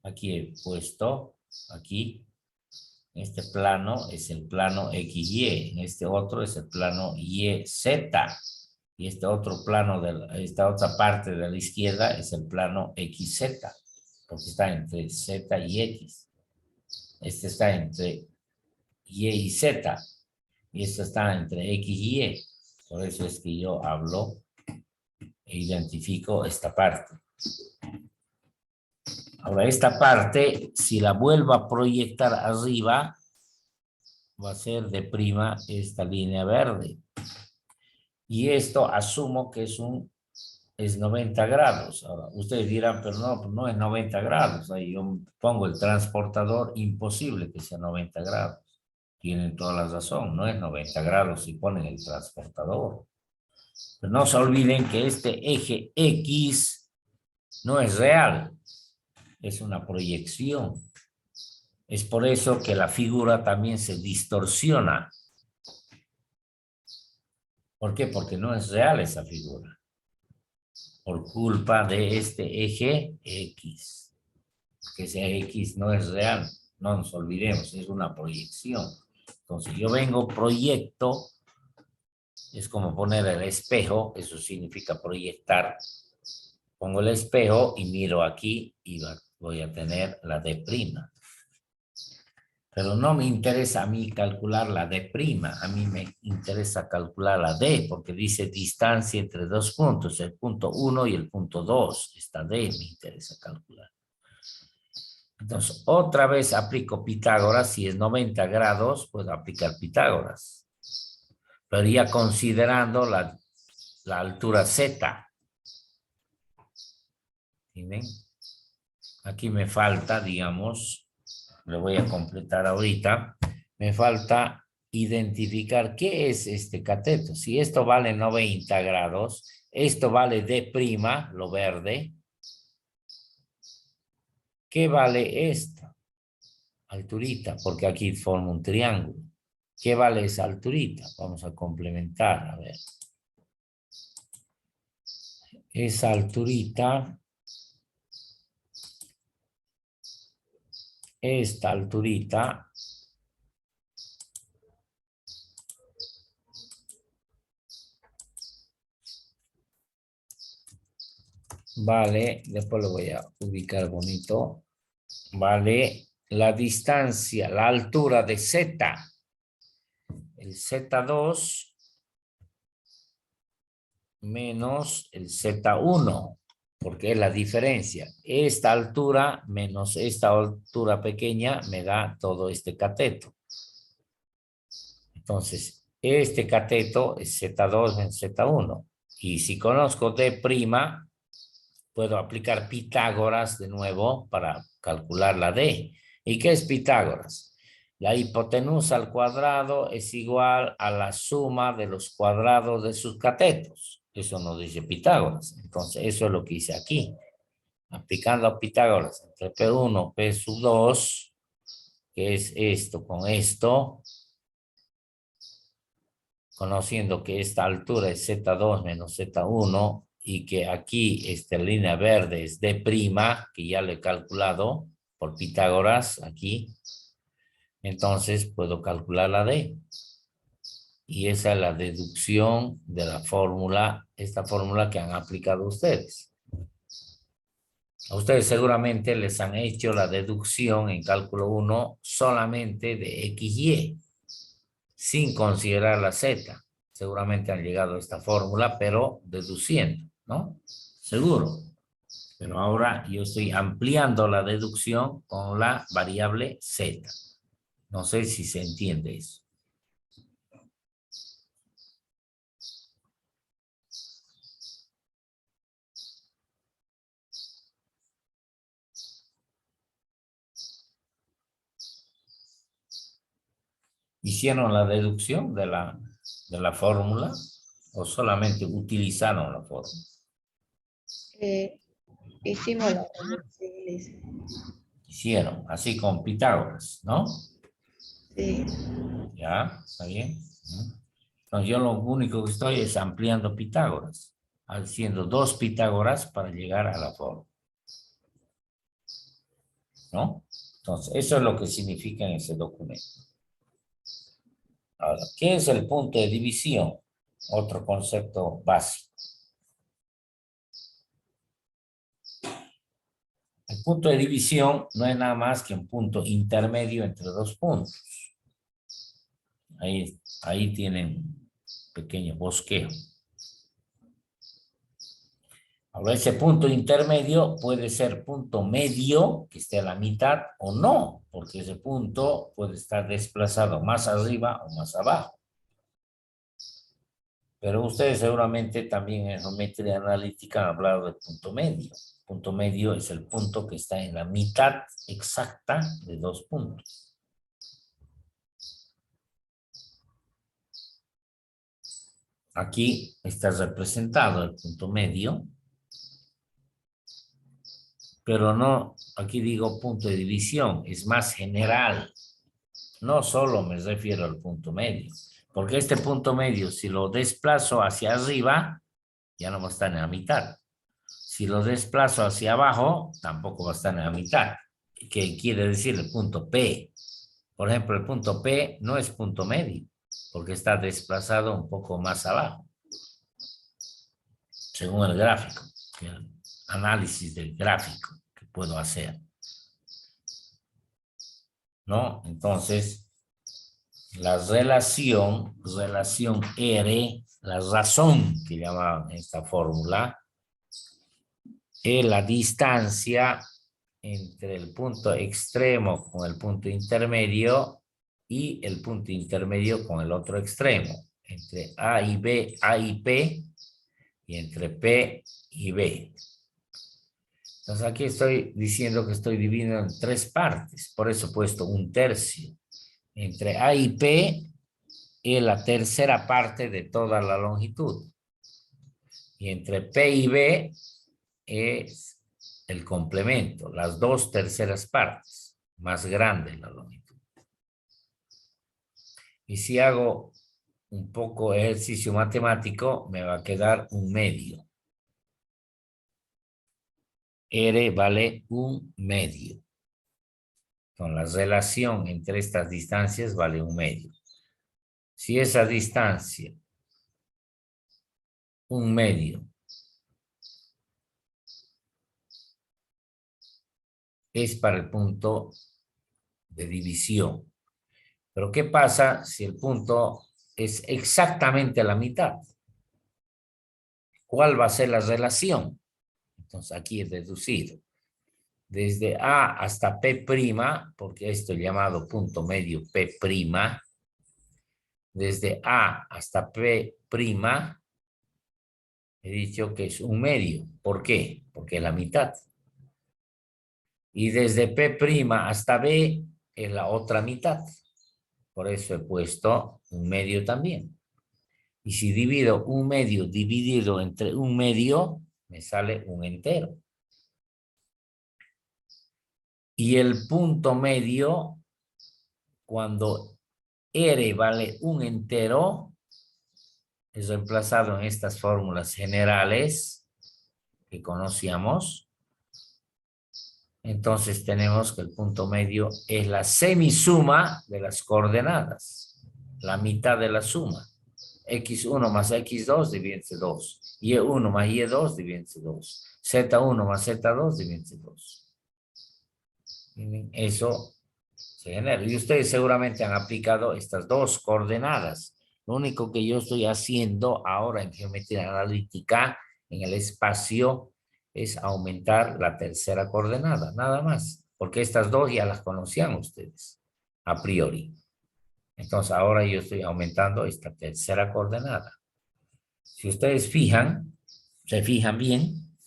aquí he puesto, aquí, este plano es el plano XY, en este otro es el plano YZ, y este otro plano, esta otra parte de la izquierda es el plano XZ, porque está entre Z y X. Este está entre Y y Z, y este está entre X y Y. Por eso es que yo hablo e identifico esta parte. Ahora, esta parte, si la vuelvo a proyectar arriba, va a ser de prima esta línea verde. Y esto asumo que es 90 grados. Ahora, ustedes dirán, pero no es 90 grados. Ahí yo pongo el transportador, imposible que sea 90 grados. Tienen toda la razón, no es 90 grados si ponen el transportador. Pero no se olviden que este eje X no es real. Es una proyección. Es por eso que la figura también se distorsiona. ¿Por qué? Porque no es real esa figura. Por culpa de este eje X. Que ese X no es real. No nos olvidemos, es una proyección. Entonces yo vengo, proyecto. Es como poner el espejo. Eso significa proyectar. Pongo el espejo y miro aquí y voy a tener la D'. Pero no me interesa a mí calcular la D', a mí me interesa calcular la D, porque dice distancia entre dos puntos, el punto 1 y el punto 2. Esta D me interesa calcular. Entonces, otra vez aplico Pitágoras. Si es 90 grados, puedo aplicar Pitágoras. Pero ya considerando la altura Z. ¿Ven? Aquí me falta, digamos, lo voy a completar ahorita, me falta identificar qué es este cateto. Si esto vale 90 grados, esto vale D', lo verde. ¿Qué vale esta alturita? Porque aquí forma un triángulo. ¿Qué vale esa alturita? Vamos a complementar, a ver. Esa alturita, esta alturita, vale, después lo voy a ubicar bonito, vale la distancia, la altura de Z, el Z2 menos el Z1, porque es la diferencia. Esta altura menos esta altura pequeña me da todo este cateto. Entonces, este cateto es Z2 menos Z1. Y si conozco D', puedo aplicar Pitágoras de nuevo para calcular la D. ¿Y qué es Pitágoras? La hipotenusa al cuadrado es igual a la suma de los cuadrados de sus catetos. Eso nos dice Pitágoras. Entonces, eso es lo que hice aquí. Aplicando a Pitágoras entre P1, P2, que es esto con esto, conociendo que esta altura es Z2 menos Z1 y que aquí esta línea verde es D', que ya lo he calculado por Pitágoras aquí, entonces puedo calcular la D. Y esa es la deducción de la fórmula, esta fórmula que han aplicado ustedes. A ustedes seguramente les han hecho la deducción en cálculo 1 solamente de XY, sin considerar la Z. Seguramente han llegado a esta fórmula, pero deduciendo, ¿no? Seguro. Pero ahora yo estoy ampliando la deducción con la variable Z. No sé si se entiende eso. Hicieron la deducción de la de la fórmula o solamente utilizaron la fórmula? Hicimos la sí, Lice. Hicieron, así con Pitágoras, ¿no? Sí. Ya, ¿está bien? Entonces yo lo único que estoy es ampliando Pitágoras, haciendo 2 Pitágoras para llegar a la fórmula, ¿no? Entonces, eso es lo que significa en ese documento. Ahora, ¿qué es el punto de división? Otro concepto básico. El punto de división no es nada más que un punto intermedio entre 2 puntos. Ahí tienen pequeño bosquejo. Ahora, ese punto intermedio puede ser punto medio, que esté a la mitad, o no, porque ese punto puede estar desplazado más arriba o más abajo. Pero ustedes seguramente también en geometría analítica han hablado del punto medio. Punto medio es el punto que está en la mitad exacta de 2 puntos. Aquí está representado el punto medio, pero no, aquí digo punto de división, es más general. No solo me refiero al punto medio, porque este punto medio, si lo desplazo hacia arriba, ya no va a estar en la mitad. Si lo desplazo hacia abajo, tampoco va a estar en la mitad. ¿Qué quiere decir el punto P? Por ejemplo, el punto P no es punto medio, porque está desplazado un poco más abajo, según el gráfico, el análisis del gráfico que puedo hacer, ¿no? Entonces, la relación R, la razón que llamaban esta fórmula, es la distancia entre el punto extremo con el punto intermedio y el punto intermedio con el otro extremo, entre A y B, A y P, y entre P y B. Entonces aquí estoy diciendo que estoy dividiendo en 3 partes, por eso he puesto 1/3. Entre A y P es la tercera parte de toda la longitud. Y entre P y B es el complemento, las 2 terceras partes, más grande la longitud. Y si hago un poco ejercicio matemático, me va a quedar 1/2. R vale 1/2. Con la relación entre estas distancias vale 1/2. Si esa distancia, 1/2, es para el punto de división. Pero ¿qué pasa si el punto es exactamente a la mitad? ¿Cuál va a ser la relación? Entonces aquí es deducir. Desde A hasta P', porque esto es llamado punto medio P', desde A hasta P', he dicho que es 1/2. ¿Por qué? Porque es la mitad. Y desde P' hasta B es la otra mitad. Por eso he puesto 1/2 también. Y si divido 1/2 dividido entre 1/2, me sale 1/2. Y el punto medio, cuando R vale 1/2, es reemplazado en estas fórmulas generales que conocíamos. Entonces tenemos que el punto medio es la semisuma de las coordenadas, la mitad de la suma. X1 más X2 divídense 2. Y1 más Y2 divídense 2. Z1 más Z2 divídense 2. Eso se genera. Y ustedes seguramente han aplicado estas 2 coordenadas. Lo único que yo estoy haciendo ahora en geometría analítica, en el espacio, es aumentar la tercera coordenada, nada más. Porque estas 2 ya las conocían ustedes, a priori. Entonces ahora yo estoy aumentando esta tercera coordenada. Si ustedes se fijan bien,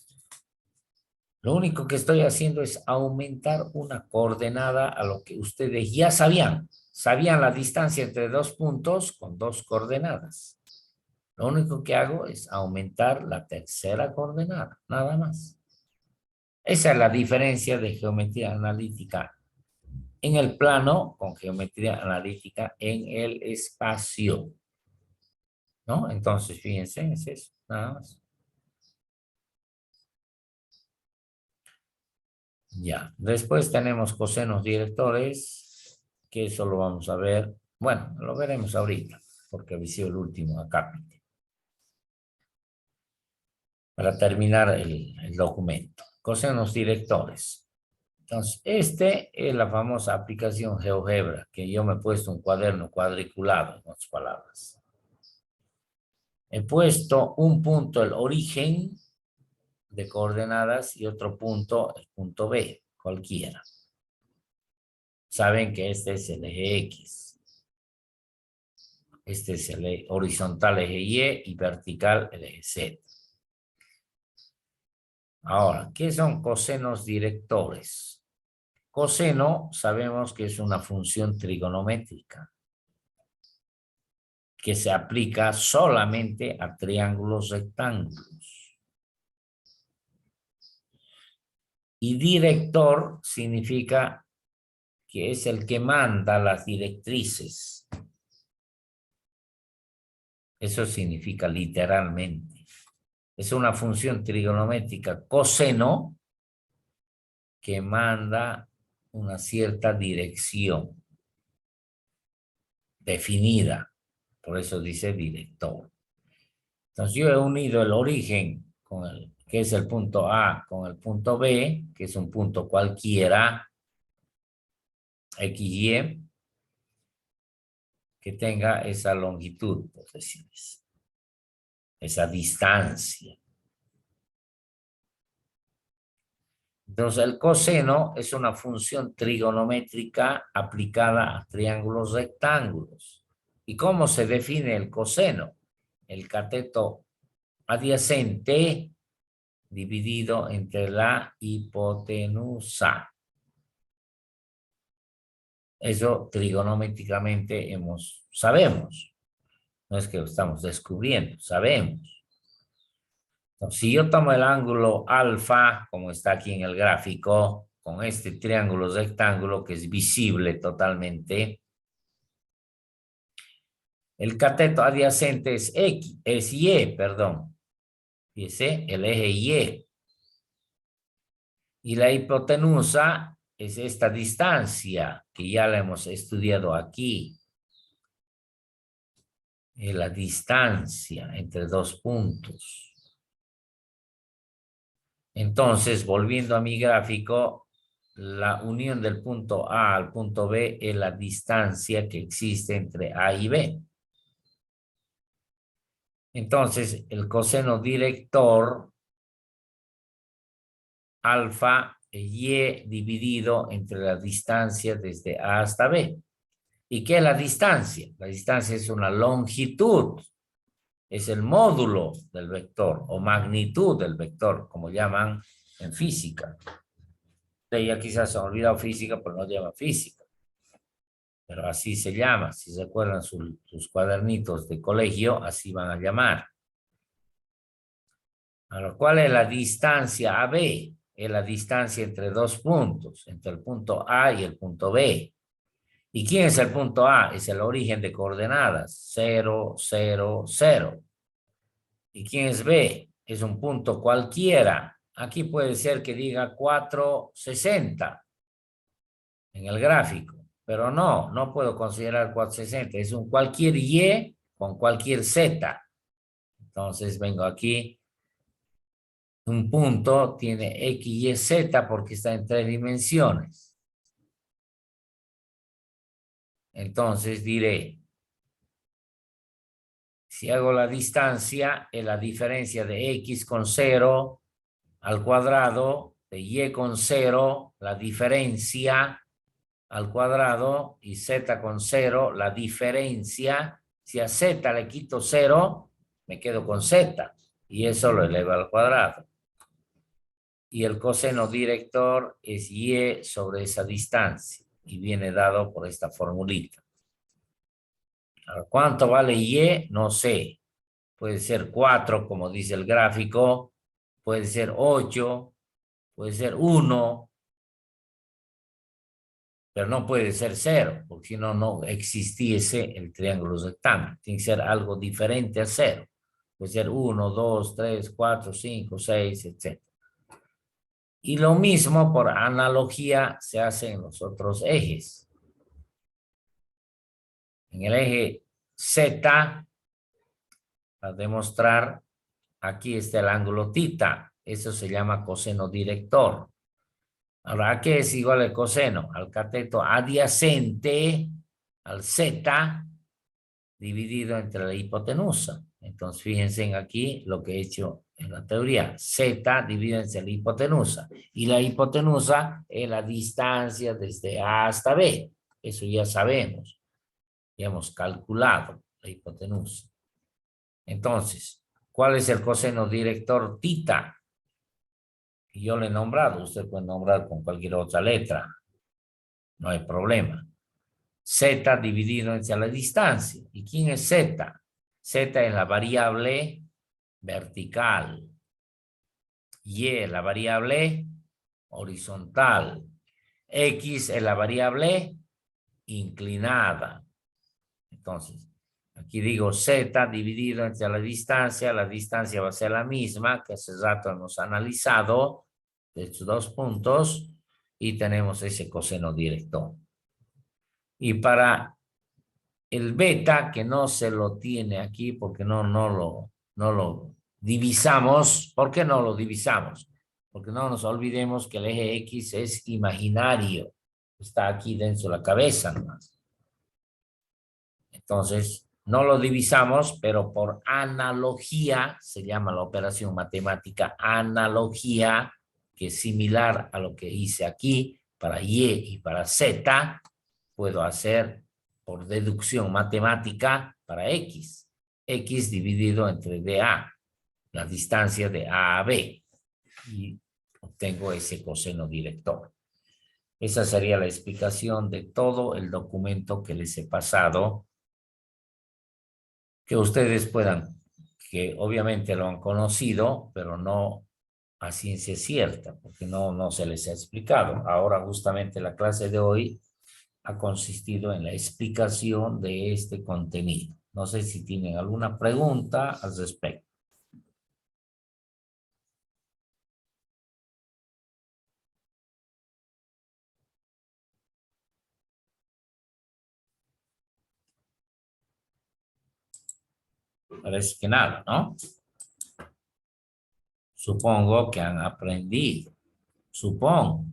lo único que estoy haciendo es aumentar una coordenada a lo que ustedes ya sabían. sabían la distancia entre dos puntos con dos coordenadas. Lo único que hago es aumentar la tercera coordenada, nada más. Esa es la diferencia de geometría analítica en el plano con geometría analítica en el espacio. ¿No? Entonces, fíjense, es eso, nada más. Ya, después tenemos cosenos directores, que eso lo vamos a ver. Bueno, lo veremos ahorita, porque ha sido el último acápite. Para terminar el documento. Cosenos directores. Entonces, este es la famosa aplicación GeoGebra, que yo me he puesto un cuaderno cuadriculado, en otras palabras. He puesto un punto, el origen de coordenadas, y otro punto, el punto B, cualquiera. Saben que este es el eje X. Este es el eje horizontal, eje Y vertical, el eje Z. Ahora, ¿qué son cosenos directores? Coseno sabemos que es una función trigonométrica que se aplica solamente a triángulos rectángulos. Y director significa que es el que manda las directrices. Eso significa literalmente. Es una función trigonométrica coseno que manda una cierta dirección definida. Por eso dice director. Entonces yo he unido el origen con el que es el punto A con el punto B, que es un punto cualquiera, XY, que tenga esa longitud, por decir eso, esa distancia. Entonces, el coseno es una función trigonométrica aplicada a triángulos rectángulos. ¿Y cómo se define el coseno? El cateto adyacente dividido entre la hipotenusa. Eso trigonométricamente sabemos. No es que lo estamos descubriendo, sabemos. Entonces, si yo tomo el ángulo alfa, como está aquí en el gráfico, con este triángulo rectángulo que es visible totalmente, el cateto adyacente es X, es Y, perdón. Fíjese, el eje Y. Y la hipotenusa es esta distancia que ya la hemos estudiado aquí. Es la distancia entre dos puntos. Entonces, volviendo a mi gráfico, la unión del punto A al punto B es la distancia que existe entre A y B. Entonces, el coseno director alfa es Y dividido entre la distancia desde A hasta B. ¿Y qué es la distancia? La distancia es una longitud. Es el módulo del vector o magnitud del vector, como llaman en física. Ya quizás se han olvidado física, pero no llama física. Pero así se llama. Si se acuerdan sus cuadernitos de colegio, así van a llamar. Ahora, ¿cuál es la distancia AB? Es la distancia entre dos puntos, entre el punto A y el punto B. ¿Y quién es el punto A? Es el origen de coordenadas, 0, 0, 0. ¿Y quién es B? Es un punto cualquiera. Aquí puede ser que diga 460 en el gráfico, pero no puedo considerar 460. Es un cualquier Y con cualquier Z. Entonces vengo aquí. Un punto tiene X, Y, Z porque está en 3 dimensiones. Entonces diré, si hago la distancia, es la diferencia de X con 0 al cuadrado, de Y con 0, la diferencia al cuadrado, y Z con 0, la diferencia. Si a Z le quito 0, me quedo con Z, y eso lo elevo al cuadrado. Y el coseno director es Y sobre esa distancia, y viene dado por esta formulita. Ahora, ¿cuánto vale Y? No sé. Puede ser 4, como dice el gráfico. Puede ser 8. Puede ser 1. Pero no puede ser 0, porque si no, no existiese el triángulo rectángulo. Tiene que ser algo diferente a 0. Puede ser 1, 2, 3, 4, 5, 6, etc. Y lo mismo por analogía se hace en los otros ejes. En el eje Z, para demostrar, aquí está el ángulo θ. Eso se llama coseno director. Ahora, ¿a qué es igual el coseno? Al cateto adyacente al Z dividido entre la hipotenusa. Entonces, fíjense en aquí lo que he hecho en la teoría. Z dividido entre la hipotenusa. Y la hipotenusa es la distancia desde A hasta B. Eso ya sabemos. Ya hemos calculado la hipotenusa. Entonces, ¿cuál es el coseno director θ? Yo le he nombrado. Usted puede nombrar con cualquier otra letra. No hay problema. Z dividido entre la distancia. ¿Y quién es Z? Z es la variable vertical. Y es la variable horizontal. X es la variable inclinada. Entonces, aquí digo Z dividido entre la distancia va a ser la misma que hace rato hemos analizado de estos 2 puntos y tenemos ese coseno director. Y para el beta, que no se lo tiene aquí porque no lo divisamos. ¿Por qué no lo divisamos? Porque no nos olvidemos que el eje X es imaginario. Está aquí dentro de la cabeza nomás. Entonces, no lo divisamos, pero por analogía, se llama la operación matemática analogía, que es similar a lo que hice aquí para Y y para Z, puedo hacer por deducción matemática para X. X dividido entre DA, la distancia de A a B. Y obtengo ese coseno director. Esa sería la explicación de todo el documento que les he pasado, que ustedes puedan, que obviamente lo han conocido, pero no a ciencia cierta, porque no se les ha explicado. Ahora justamente la clase de hoy ha consistido en la explicación de este contenido. No sé si tienen alguna pregunta al respecto. Parece que nada, ¿no? Supongo que han aprendido. Supongo.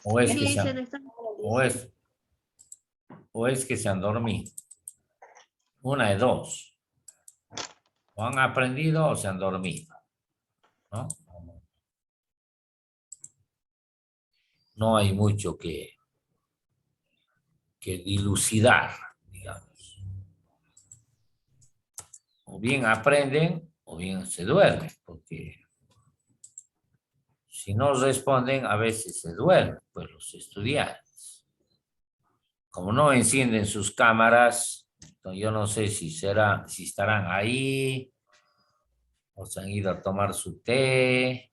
O es que se han, o es que se han dormido. Una de dos. O han aprendido o se han dormido, ¿no? No hay mucho que dilucidar, digamos. O bien aprenden o bien se duermen, porque si no responden a veces se duermen, pues los estudiantes. Como no encienden sus cámaras, yo no sé si estarán ahí o se han ido a tomar su té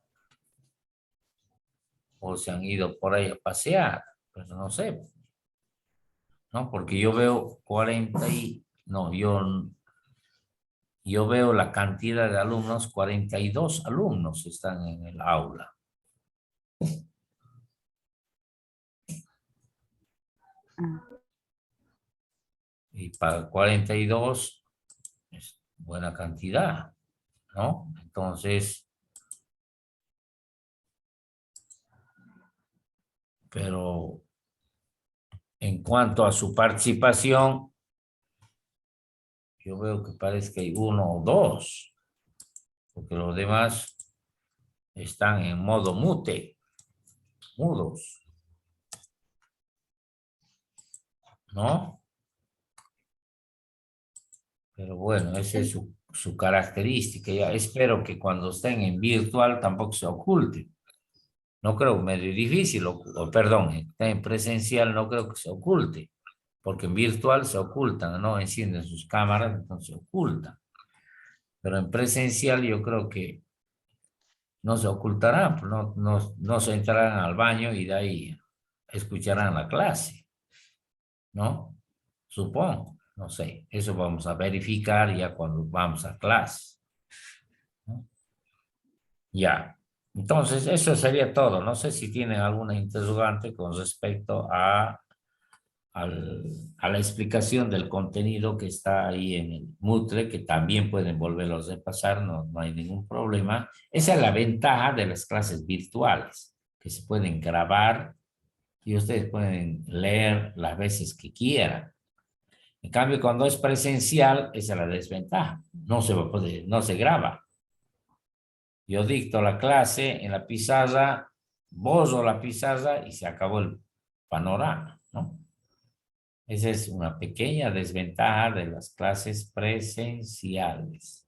o se han ido por ahí a pasear, pero no sé. ¿No? Porque yo veo 40 y... No, yo veo la cantidad de alumnos, 42 alumnos están en el aula. Y para 42 es buena cantidad, ¿no? Entonces, pero en cuanto a su participación, yo veo que parece que hay 1 o 2, porque los demás están en modo mute, mudos, ¿no? Pero bueno, ese es su característica. Ya espero que cuando estén en virtual tampoco se oculte. No creo, medio difícil, perdón, estén en presencial no creo que se oculte, porque en virtual se ocultan, no encienden sus cámaras, entonces se ocultan. Pero en presencial yo creo que no se ocultarán, pues no se entrarán al baño y de ahí escucharán la clase, ¿no? Supongo, no sé, eso vamos a verificar ya cuando vamos a clase, ¿no? Ya, entonces eso sería todo. No sé si tienen alguna interrogante con respecto a la explicación del contenido que está ahí en el Moodle, que también pueden volverlo a repasar, no hay ningún problema. Esa es la ventaja de las clases virtuales, que se pueden grabar y ustedes pueden leer las veces que quieran. En cambio, cuando es presencial, esa es la desventaja. No se va a poder, no se graba. Yo dicto la clase en la pizarra, borro la pizarra y se acabó el panorama, ¿no? Esa es una pequeña desventaja de las clases presenciales.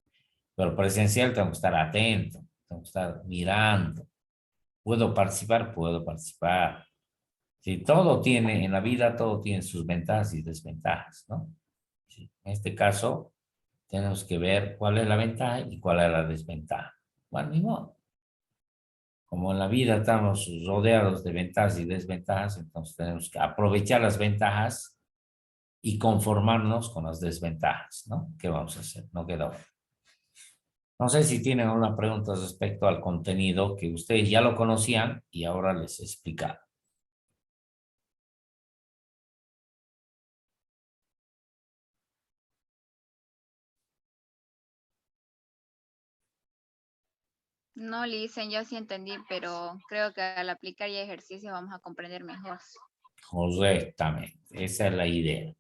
Pero presencial tengo que estar atento, tengo que estar mirando. ¿Puedo participar? Puedo participar. Sí, todo tiene, en la vida todo tiene sus ventajas y desventajas, ¿no? Sí, en este caso, tenemos que ver cuál es la ventaja y cuál es la desventaja. Bueno, ni modo. Como en la vida estamos rodeados de ventajas y desventajas, entonces tenemos que aprovechar las ventajas y conformarnos con las desventajas, ¿no? ¿Qué vamos a hacer? No queda otra. No sé si tienen alguna pregunta respecto al contenido que ustedes ya lo conocían y ahora les he explicado. No, Licen, yo sí entendí, pero creo que al aplicar ya ejercicios vamos a comprender mejor. Correctamente, esa es la idea.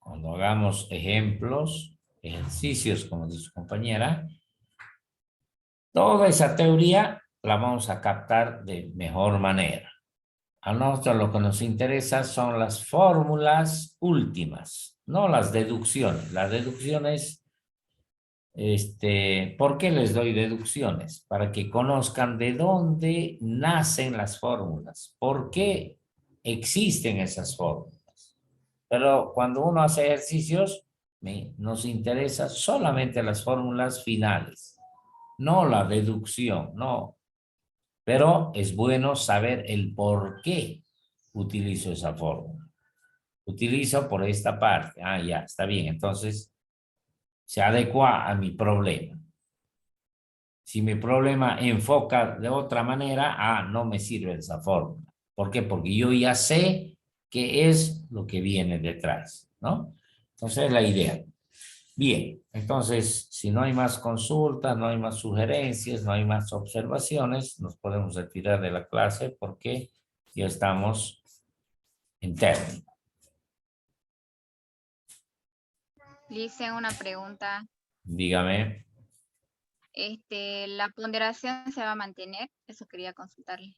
Cuando hagamos ejemplos, ejercicios, como dice su compañera, toda esa teoría la vamos a captar de mejor manera. A nosotros lo que nos interesa son las fórmulas últimas, no las deducciones. Las deducciones, ¿por qué les doy deducciones? Para que conozcan de dónde nacen las fórmulas, por qué existen esas fórmulas. Pero cuando uno hace ejercicios, nos interesa solamente las fórmulas finales, no la deducción, no. Pero es bueno saber el por qué utilizo esa fórmula. Utilizo por esta parte. Ah, ya, está bien. Entonces, se adecua a mi problema. Si mi problema enfoca de otra manera, no me sirve esa fórmula. ¿Por qué? Porque yo ya sé qué es lo que viene detrás, ¿no? Entonces, es la idea. Bien, entonces, si no hay más consultas, no hay más sugerencias, no hay más observaciones, nos podemos retirar de la clase porque ya estamos en término. Licen, una pregunta. Dígame. ¿La ponderación se va a mantener? Eso quería consultarle.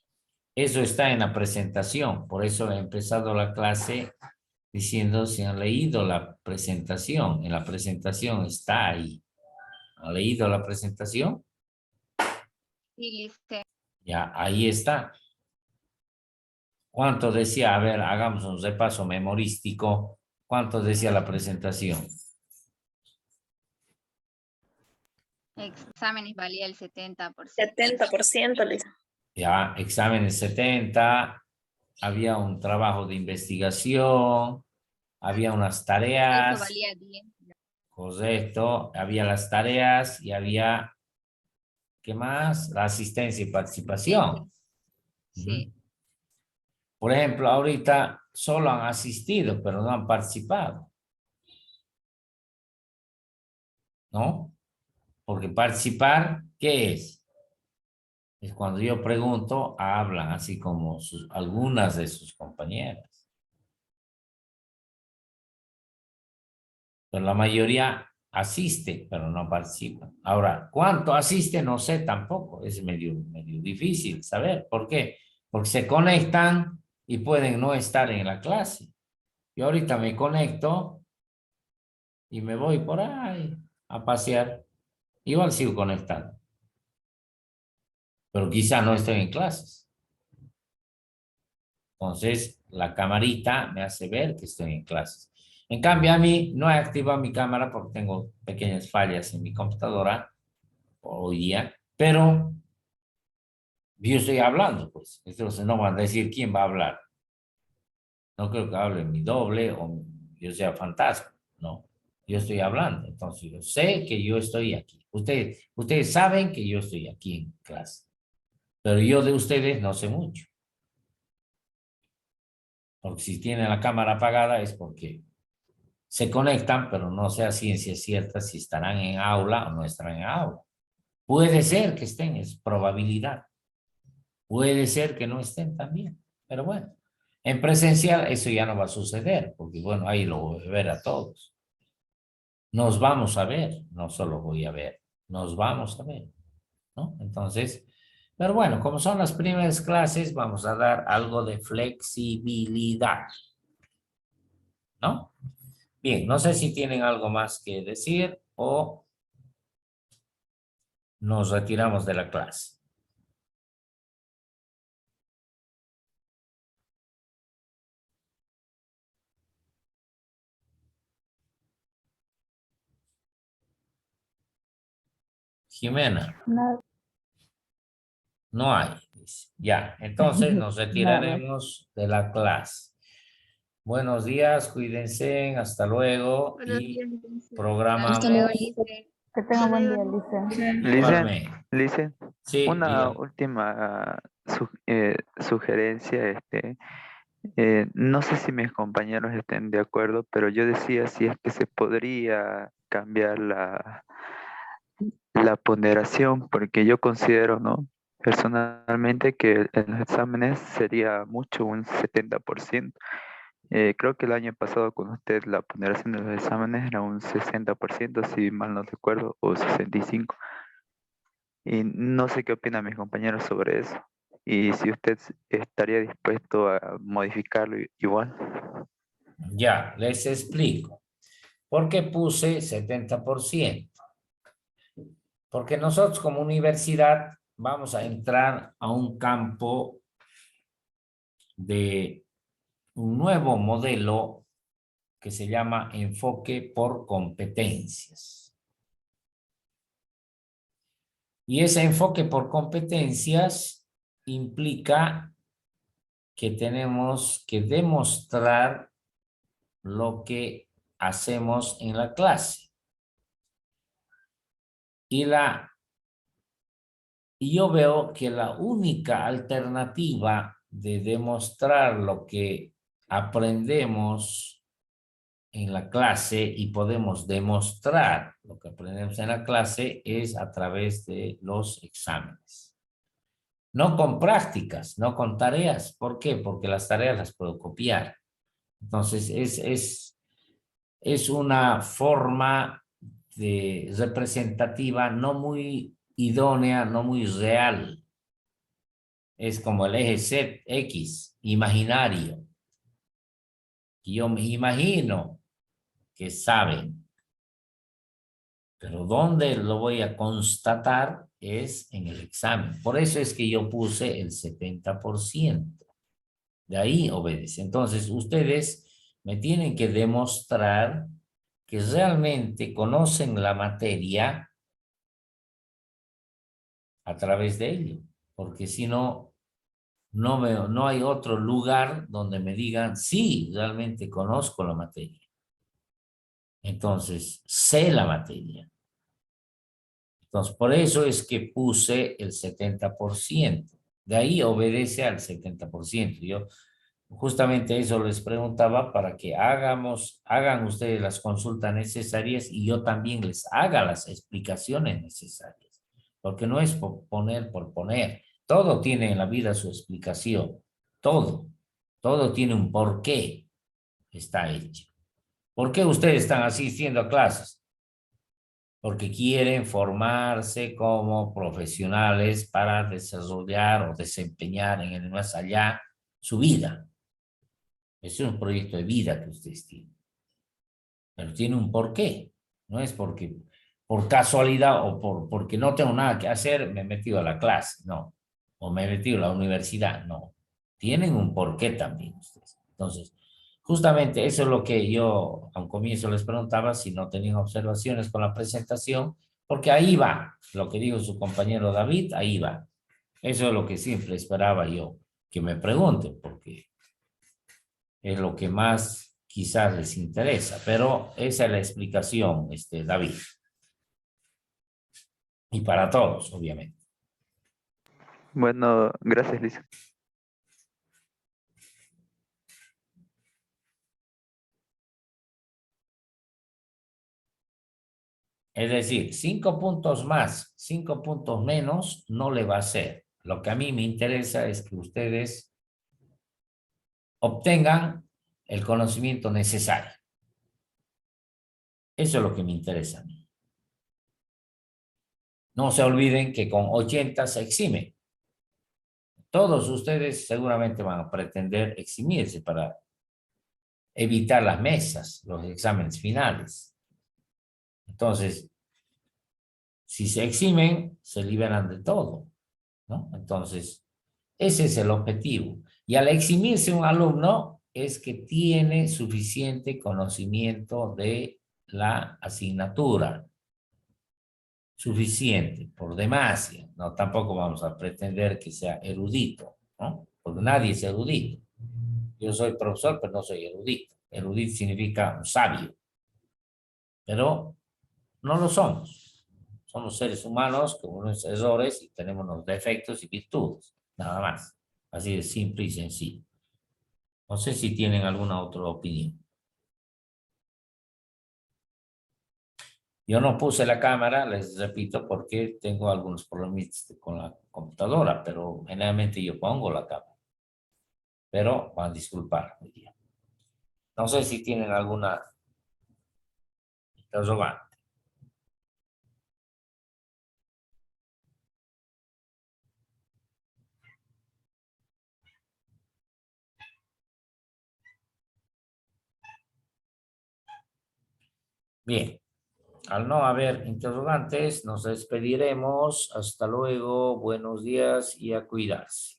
Eso está en la presentación, por eso he empezado la clase diciendo si han leído la presentación. En la presentación está ahí. ¿Han leído la presentación? Sí, Licen. Ya, ahí está. ¿Cuánto decía? A ver, hagamos un repaso memorístico. ¿Cuánto decía la presentación? Exámenes valía el 70%. 70%, Licen. Ya, exámenes 70, había un trabajo de investigación, había unas tareas. Eso valía 10. Correcto, había las tareas y había, ¿qué más? La asistencia y participación. Sí. Por ejemplo, ahorita solo han asistido, pero no han participado. ¿No? Porque participar, ¿qué es? Es cuando yo pregunto, hablan así como algunas de sus compañeras. Pero la mayoría asiste, pero no participa. Ahora, ¿cuánto asiste? No sé tampoco. Es medio difícil saber. ¿Por qué? Porque se conectan y pueden no estar en la clase. Yo ahorita me conecto y me voy por ahí a pasear. igual sigo conectado. Pero quizá no estoy en clases. Entonces, la camarita me hace ver que estoy en clases. En cambio, a mí no he activado mi cámara porque tengo pequeñas fallas en mi computadora hoy día, pero yo estoy hablando, pues. Entonces no van a decir quién va a hablar. No creo que hable mi doble o yo sea fantasma, no. Yo estoy hablando, entonces yo sé que yo estoy aquí. Ustedes saben que yo estoy aquí en clase, pero yo de ustedes no sé mucho. Porque si tienen la cámara apagada es porque se conectan, pero no sé a ciencia cierta si estarán en aula o no estarán en aula. Puede ser que estén, es probabilidad. Puede ser que no estén también, pero bueno. En presencial eso ya no va a suceder, porque bueno, ahí lo voy a ver a todos. Nos vamos a ver, no solo voy a ver, nos vamos a ver, ¿no? Entonces, pero bueno, como son las primeras clases, vamos a dar algo de flexibilidad, ¿no? Bien, no sé si tienen algo más que decir o nos retiramos de la clase. Jimena, Nada, no hay. Dice. Ya, entonces nos nada más. retiraremos de la clase. Buenos días, cuídense, hasta luego Buenos y días, Lice. Hasta luego, programamos. Lice. Que tenga Hasta buen luego. día, Lisa. Lice, Igualmente. Lice, Sí, una dígame. última sugerencia, no sé si mis compañeros estén de acuerdo, pero yo decía si es que se podría cambiar la ponderación, porque yo considero, ¿no? Personalmente que en los exámenes sería mucho un 70%. Creo que el año pasado con usted la ponderación de los exámenes era un 60%, si mal no recuerdo, o 65%. Y no sé qué opinan mis compañeros sobre eso. Y si usted estaría dispuesto a modificarlo igual. Ya, les explico. ¿Por qué puse 70%? Porque nosotros como universidad vamos a entrar a un campo de un nuevo modelo que se llama enfoque por competencias. Y ese enfoque por competencias implica que tenemos que demostrar lo que hacemos en la clase. Y yo veo que la única alternativa de demostrar lo que aprendemos en la clase y podemos demostrar lo que aprendemos en la clase es a través de los exámenes. No con prácticas, no con tareas. ¿Por qué? Porque las tareas las puedo copiar. Entonces, es una forma representativa no muy idónea, no muy real. Es como el eje ZX, imaginario. Y yo me imagino que saben, pero ¿dónde lo voy a constatar? Es en el examen. Por eso es que yo puse el 70%. De ahí obedece. Entonces, ustedes me tienen que demostrar que realmente conocen la materia a través de ello, porque si no, no hay otro lugar donde me digan, sí, realmente conozco la materia. Entonces, sé la materia. Entonces, por eso es que puse el 70%. De ahí obedece al 70%. Yo justamente eso les preguntaba para que hagan ustedes las consultas necesarias y yo también les haga las explicaciones necesarias. Porque no es por poner. Todo tiene en la vida su explicación. Todo. Todo tiene un porqué. Está hecho. ¿Por qué ustedes están asistiendo a clases? Porque quieren formarse como profesionales para desarrollar o desempeñar en el más allá su vida. Es un proyecto de vida que ustedes tienen. Pero tiene un porqué. No es porque por casualidad o porque no tengo nada que hacer, me he metido a la clase, no. O me he metido a la universidad, no. Tienen un porqué también ustedes. Entonces, justamente eso es lo que yo a un comienzo les preguntaba si no tenían observaciones con la presentación, porque ahí va, lo que dijo su compañero David, ahí va. Eso es lo que siempre esperaba yo, que me pregunten, porque es lo que más quizás les interesa, pero esa es la explicación, David. Y para todos, obviamente. Bueno, gracias, Lisa. Es decir, 5 puntos más, 5 puntos menos, no le va a hacer. Lo que a mí me interesa es que ustedes obtengan el conocimiento necesario. Eso es lo que me interesa a mí. No se olviden que con 80 se exime. Todos ustedes seguramente van a pretender eximirse para evitar las mesas, los exámenes finales. Entonces, si se eximen, se liberan de todo, ¿no? Entonces, ese es el objetivo. Y al eximirse un alumno es que tiene suficiente conocimiento de la asignatura. Suficiente, por demasia. No, tampoco vamos a pretender que sea erudito, ¿no? Porque nadie es erudito. Yo soy profesor, pero no soy erudito. Erudito significa un sabio. Pero no lo somos. Somos seres humanos con unos errores y tenemos unos defectos y virtudes. Nada más. Así de simple y sencillo. No sé si tienen alguna otra opinión. Yo no puse la cámara, les repito, porque tengo algunos problemas con la computadora, pero generalmente yo pongo la cámara. Pero van a disculpar hoy día. No sé si tienen alguna interrogante. Bien. Al no haber interrogantes, nos despediremos. Hasta luego, buenos días y a cuidarse.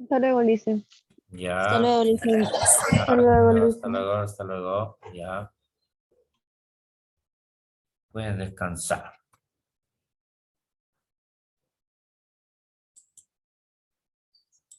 Hasta luego, Lice. Ya. Hasta luego, Lisa. Hasta luego, Lice. Hasta luego, hasta luego. Ya. Pueden descansar.